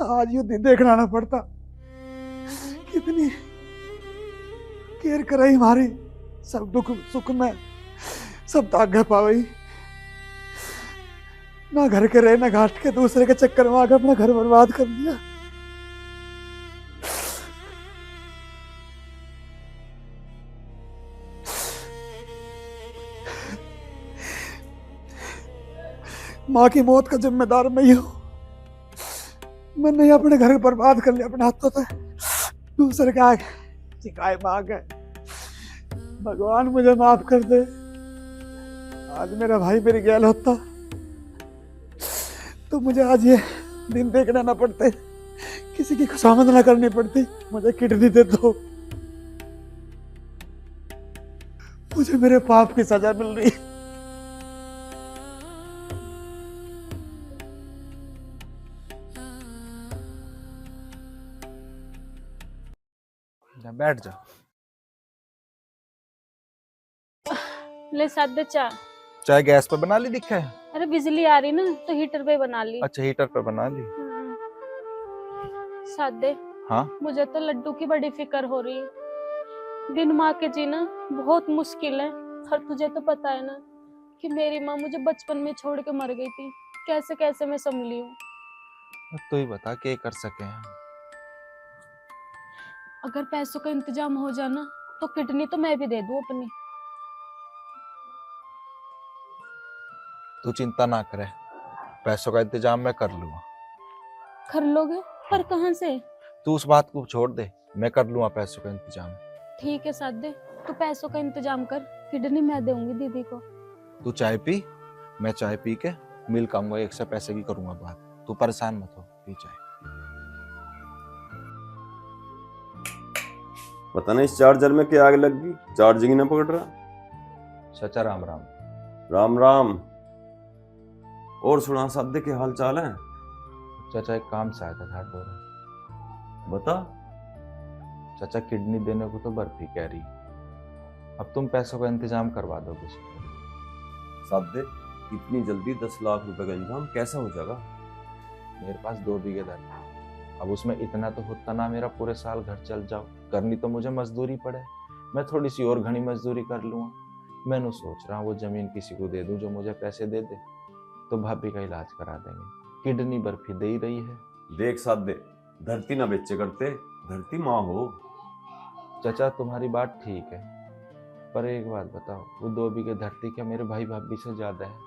आज ये दिन देखना ना पड़ता। कितनी केयर कराई हमारी, सब दुख सुख में सब ताग पावई। ना घर के रहे ना घाट के, दूसरे के चक्कर में आकर अपना घर बर्बाद कर दिया। माँ की मौत का जिम्मेदार मैं ही हूँ। मैंने अपने घर बर्बाद कर लिया अपने हाथों से, दूसरे का शिकायत मांग है। भगवान मुझे माफ कर दे। आज मेरा भाई मेरी गैल होता तो मुझे आज ये दिन देखना ना पड़ते, किसी की खुशामद ना करनी पड़ती। मुझे किडनी दे दो, मुझे मेरे पाप की सजा मिल रही। बैठ जा। ले साथ दे चाय। चाय गैस पे बना ली दिखा है? अरे बिजली आ रही ना तो हीटर पे बना ली। अच्छा हीटर पे बना ली। साथ दे। हाँ मुझे तो लड्डू की बड़ी फिक्र हो रही है। दिन माँ के जीना बहुत मुश्किल है, और तुझे तो पता है ना कि मेरी माँ मुझे बचपन में छोड़ के मर गई थी। कैसे कैसे मैं संभली हूँ। तो ही बता क्या कर सके हैं। अगर पैसों का इंतजाम हो जाना तो किडनी तो मैं भी दे दूं अपनी। तू चिंता ना करे, पैसों का इंतजाम मैं कर लूंगा। कर लोगे? पर कहाँ से? तू उस बात को छोड़ दे, मैं कर लूंगा पैसों का इंतजाम। ठीक है साथ दे, तू पैसों का इंतजाम कर, किडनी मैं दूंगी दीदी को। तू चाय पी, मैं चाय पी के मिल आऊंगा, एक से पैसे की करूंगा बात। तू परेशान मत हो, पी चाय। पता नहीं इस चार्जर में क्या आग लग गई, चार्जिंग ही ना पकड़ रहा। चाचा राम राम। राम राम। और सुना सादे के हाल चाल है? चाचा एक काम से आया था धार दो। बता। चाचा किडनी देने को तो बर्फी कह रही, अब तुम पैसों का इंतजाम करवा दो किसी। सादे इतनी जल्दी 10 लाख रुपए का इंतजाम कैसा हो जाएगा? मेरे पास 2 बीघे धन, अब उसमें इतना तो होता ना मेरा पूरे साल घर चल जाओ। करनी तो मुझे मजदूरी पड़े, मैं थोड़ी सी और घनी मजदूरी कर लूँगा। मैंने सोच रहा हूँ वो जमीन किसी को दे दूँ जो मुझे पैसे दे दे, तो भाभी का इलाज करा देंगे। किडनी बर्फी दे ही रही है। देख सादे, धरती ना बेचे करते, धरती माँ हो। चाचा तुम्हारी बात ठीक है, पर एक बात बताओ, वो 2 बीघे धरती क्या मेरे भाई भाभी से ज्यादा है?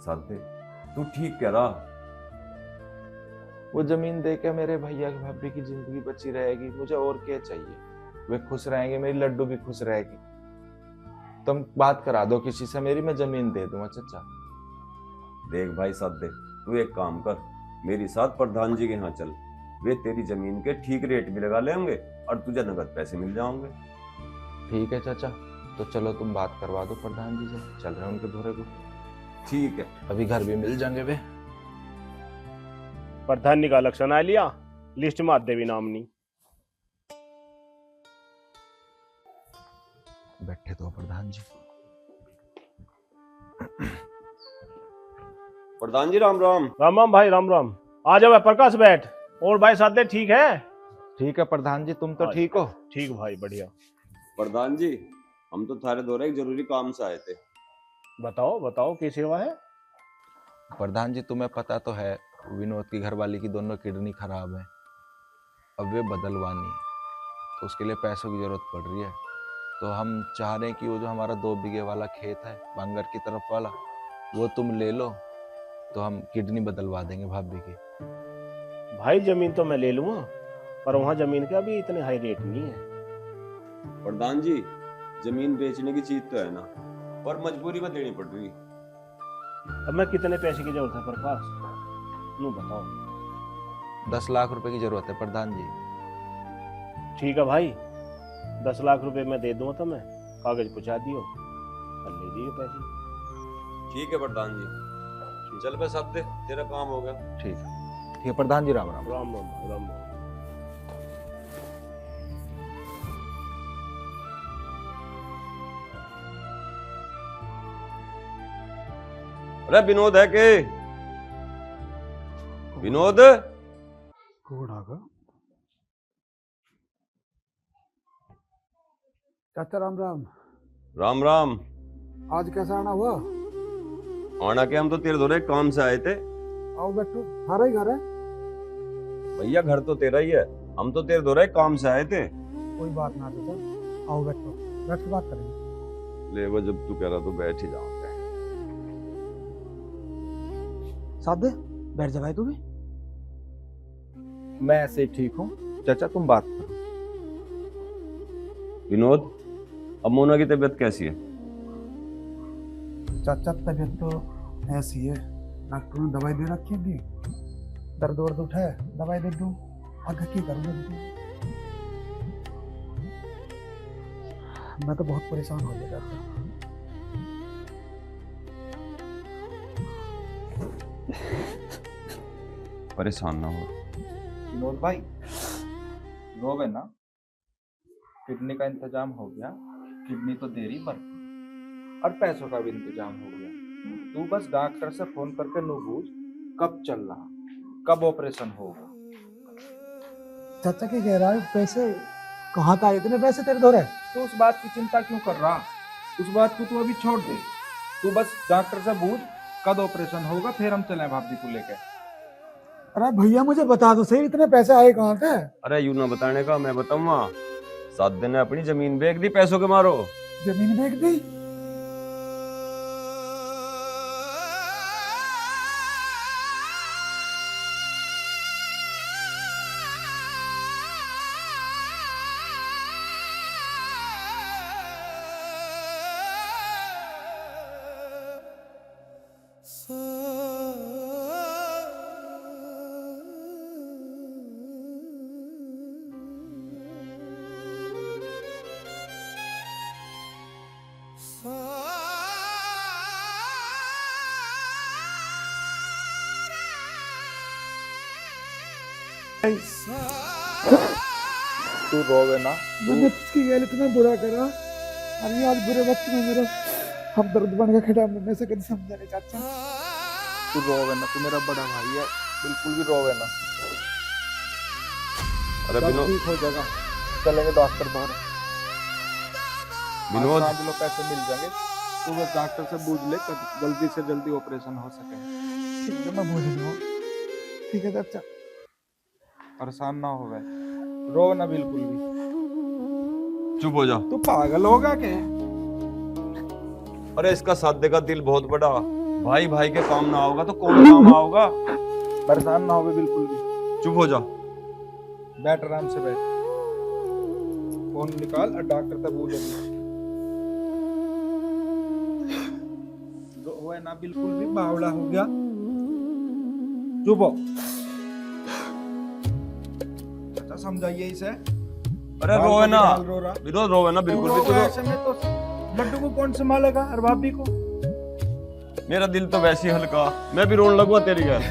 सादे तू ठीक कह रहा। वो जमीन दे के मेरे भैया की भाभी की जिंदगी बची रहेगी, मुझे और क्या चाहिए? वे खुश रहेंगे, मेरी लड्डू भी खुश रहेगी। तुम बात करा दो किसी से मेरी, मैं जमीन दे दूंगा चाचा। देख भाई सादे, तू एक काम कर, मेरी साथ प्रधान जी के यहाँ चल, वे तेरी जमीन के ठीक रेट भी लगा लेंगे और तुझे नगद पैसे मिल जाएंगे। ठीक है चाचा, तो चलो तुम बात करवा दो प्रधान जी से, चल रहे हैं उनके धोरे को। ठीक है, अभी घर भी मिल जाएंगे वे। प्रधान का इलेक्शन आ लिया, लिस्ट में आते भी नाम नहीं। बैठे तो प्रधान जी। प्रधान जी राम राम। राम राम भाई, राम राम। आ जाओ प्रकाश, बैठ। और भाई सादे ठीक है? ठीक है प्रधान जी, तुम तो ठीक हो? ठीक भाई, बढ़िया। प्रधान जी हम तो थारे दौरे एक जरूरी काम से आए थे। बताओ बताओ, क्या सेवा है? प्रधान जी तुम्हें पता तो है, विनोद की घरवाली की दोनों किडनी खराब है, अब वे बदलवानी है, तो उसके लिए पैसों की जरूरत पड़ रही है। तो हम चाह रहे हैं कि वो जो हमारा 2 बीघे वाला खेत है बांगर की तरफ वाला, वो तुम ले लो, तो हम किडनी बदलवा देंगे भाभी की। भाई जमीन तो मैं ले लूंगा, पर वहाँ जमीन का भी इतने हाई रेट नहीं है। प्रधान जी जमीन बेचने की चीज तो है ना, पर मजबूरी में देनी पड़ रही। अब मैं कितने पैसे की जरूरत है प्रकाश, नू बताओ। 10 लाख रुपए की जरूरत है प्रधान जी। ठीक है भाई, 10 लाख रुपए मैं दे दूंगा तुम्हें, कागज पहुंचा दियो, कल ले जाइए पैसे। ठीक है प्रधान जी, चल बस अब दे, तेरा काम हो गया। ठीक है प्रधान जी, राम राम। राम राम राम राम। अरे विनोद है के? विनोद कौन आ गया? चाचा राम राम। राम राम। आज कैसा आना हुआ? आना के हम तो तेरे दौरे काम से आए थे। आओ बैठो, थारा ही घर है। भैया घर तो तेरा ही है, हम तो तेरे दौरे काम से आए थे। कोई बात ना चाचा, आओ बैठो, बैठ के बात करेंगे। ले वो जब तू कह रहा तो बैठ ही जाओ। सादे बैठ जा भाई, तू भी। मैं ऐसे ही ठीक हूँ चाचा, तुम बात करो। विनोद, अब मोना की तबीयत कैसी है? चाचा तबीयत तो ऐसी है, डॉक्टर ने दवाई दे रखी है, दर्द वर्द उठा है, दवाई दे दूं, आगे की करूँगा? मैं तो बहुत परेशान हो गया चाचा। परेशान ना हो विनोद भाई, रोवे ना, किडनी का इंतजाम हो गया, किडनी तो दे रही पर, और पैसों का भी इंतजाम हो गया। तू बस डॉक्टर से फोन करके नो पूछ कब चल रहा, कब ऑपरेशन होगा। चाचा क्या कह रहा है? पैसे कहाँ का? इतने पैसे तेरे दौरे? तो उस बात की चिंता क्यों कर रहा? उस बात को तू अभी छोड़ दे, तू बस डॉक्टर से पूछ कब ऑपरेशन होगा, फिर हम चलें भाभी को लेकर। अरे भैया मुझे बता दो सही, इतने पैसे आए कहाँ से? अरे यूं ना बताने का, मैं बताऊंगा। सादे ने अपनी जमीन बेच दी पैसों के मारो। जमीन बेच दी? तू रोवे ना। मैंने इसकी गैल इतना बुरा करा, अरे आज बुरे वक्त में मेरा हम दर्द बन गया खड़ा, मैं से कभी समझा नहीं चाचा। तू रोवे ना, तू मेरा बड़ा भाई है, बिल्कुल भी रोवे ना। अरे सब विनोद, ठीक हो जाएगा, चलेंगे डॉक्टर बाहर। विनोद, 5 किलो पैसे मिल जाएंगे, तू बस डॉक्टर से पूछ ले जल्दी से जल्दी ऑपरेशन हो सके। ठीक है, मैं पूछ लूँ। ठीक है चाचा। परेशान ना हो गए, रो ना बिल्कुल भी। चुप हो जा। तू पागल होगा क्या? अरे इसका सादे का दिल बहुत बड़ा, भाई भाई के काम ना होगा तो कौन काम आओगा? परेशान ना हो बिल्कुल भी। चुप हो जा। बैठ आराम से बैठ, फोन निकाल और डॉक्टर तक बोल। रोवे ना बिल्कुल भी, बावड़ा हो गया। चुप हो, अच्छा समझाइए इसे। अरे रोवे ना रो रहा। विनोद, रोवे ना बिल्कुल भी। तो ऐसे में तो लड्डू को कौन संभालेगा और भाभी को? मेरा दिल तो वैसे ही हल्का, मैं भी रोने लगूंगा तेरी घर।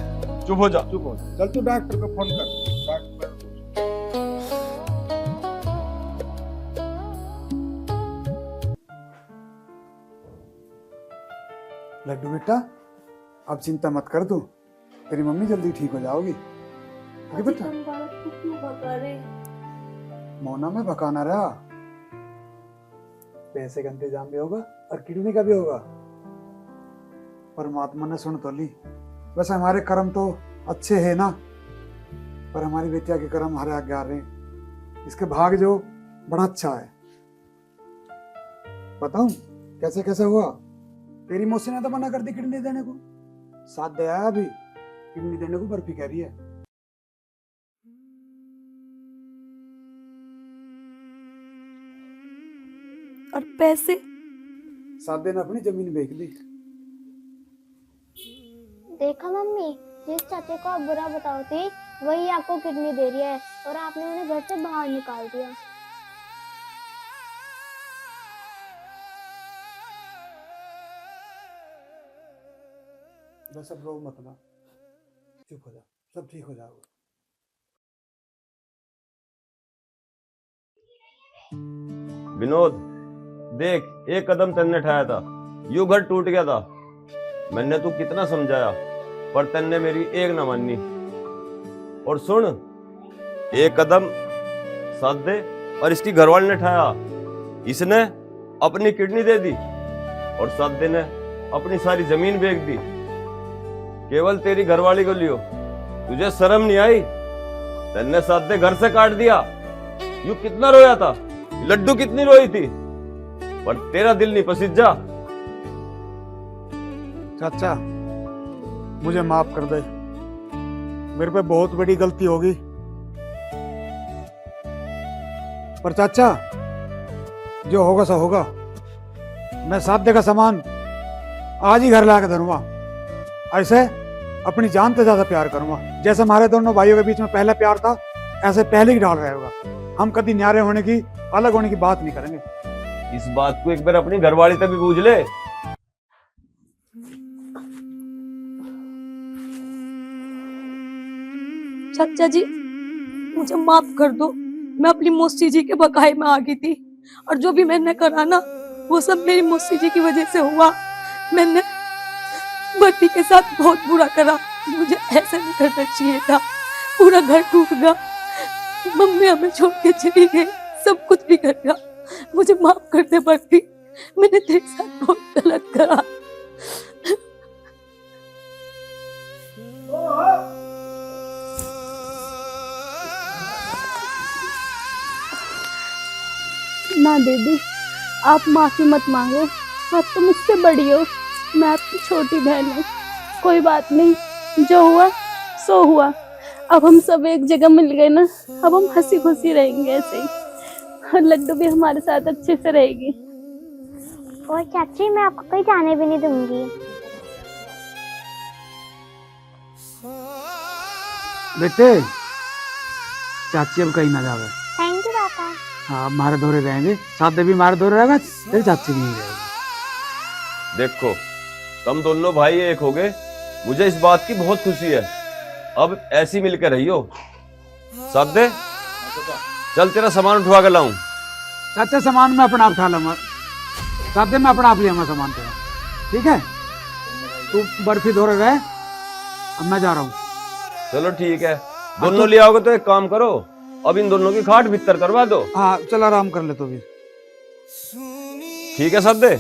चुप हो जा। चुप हो जा, चल तू डॉक्टर को फोन कर। डॉक्टर लड्डू बेटा, अब चिंता मत कर तू, तेरी मम्मी जल्दी ठीक हो जाओगी। ठीक है बेटा? मोना में भकाना रहा, पैसे का इंतजाम भी होगा और किडनी का भी होगा। परमात्मा ने सुन तो ली। वैसे हमारे कर्म तो अच्छे है ना, पर हमारी बेटिया के कर्म हरे आगे आ रहे हैं। इसके भाग जो बड़ा अच्छा है। बताऊं कैसे कैसे हुआ? तेरी मौसी ने तो मना कर दी किडनी देने को, साथ दे आया अभी किडनी देने को बर्फी कह रही है। और पैसे? सादे ने अपनी जमीन बेच दी। देखा मम्मी, जिस चाचे को आप बुरा बताओ थी वही आपको किडनी दे रही है और आपने उन्हें घर से बाहर निकाल दिया। बस अब रो मत ना, चुप हो जा, सब ठीक हो जाएगा। विनोद देख, एक कदम तन्ने उठाया था, यूं घर टूट गया था। मैंने तू कितना समझाया पर तन्ने मेरी एक ना मानी। और सुन, एक कदम साथ दे और इसकी घरवाली ने उठाया, इसने अपनी किडनी दे दी और सादे ने अपनी सारी जमीन बेच दी केवल तेरी घरवाली को लियो। तुझे शर्म नहीं आई? तन्ने सादे घर से काट दिया। यूं कितना रोया था, लड्डू कितनी रोई थी, पर तेरा दिल नहीं पसीजा। चाचा मुझे माफ कर दे, मेरे पे बहुत बड़ी गलती होगी। पर चाचा जो होगा सो होगा। मैं सादे का सामान आज ही घर लाकर धरूंगा। ऐसे अपनी जान से ज्यादा प्यार करूंगा। जैसे हमारे दोनों भाइयों के बीच में पहला प्यार था, ऐसे पहले ही डाल रहेगा। हम कभी न्यारे होने की, अलग होने की बात नहीं करेंगे। इस बात को एक बार अपनी घरवाली तक भी पूछ ले। चाचा जी मुझे माफ कर दो, मैं अपनी मौसी जी के बकाए में आ गई थी और जो भी मैंने करा ना वो सब मेरी मौसी जी की वजह से हुआ। मैंने बर्फी के साथ बहुत बुरा करा, मुझे ऐसा नहीं करना चाहिए था। पूरा घर टूट गया, मम्मी हमें छोड़ के चली गई, सब कुछ बिगड़ गया। मुझे माफ कर दे बर्फी, मैंने तेरे साथ बहुत गलत करा। ना दीदी, आप माफी मत मांगो, आप तो मुझसे बड़ी हो, मैं आपकी छोटी बहन हूँ। कोई बात नहीं, जो हुआ सो हुआ। अब हम सब एक जगह मिल गए ना, अब हम हंसी खुशी रहेंगे ऐसे ही, और लड्डू भी हमारे साथ अच्छे से रहेगी। और चाची मैं आपको कहीं जाने भी नहीं दूंगी। बेटे चाची अब कहीं ना जावे। थैंक यू पापा। हाँ हमारे दौरे रहेंगे, सादे भी हमारे दौरे रहेगा, तेरी चाची नहीं रहेगी। देखो तुम दोनों भाई एक हो गए, मुझे इस बात की बहुत खुशी है। अब ऐसी मिलकर रहियो। सादे चल तेरा सामान उठवा कर लाऊं। चाचा सामान मैं अपना आप उठा लूंगा, सादे मैं अपना आप ले आऊंगा सामान तेरा, ठीक है? तू बर्फी दौरे रहे, अब मैं जा रहा हूँ। चलो ठीक है, दोनों ले आओगे तो एक काम करो, अब इन दोनों की खाट भीतर करवा दो। हाँ चल आराम कर ले तो भी। ठीक है सादे।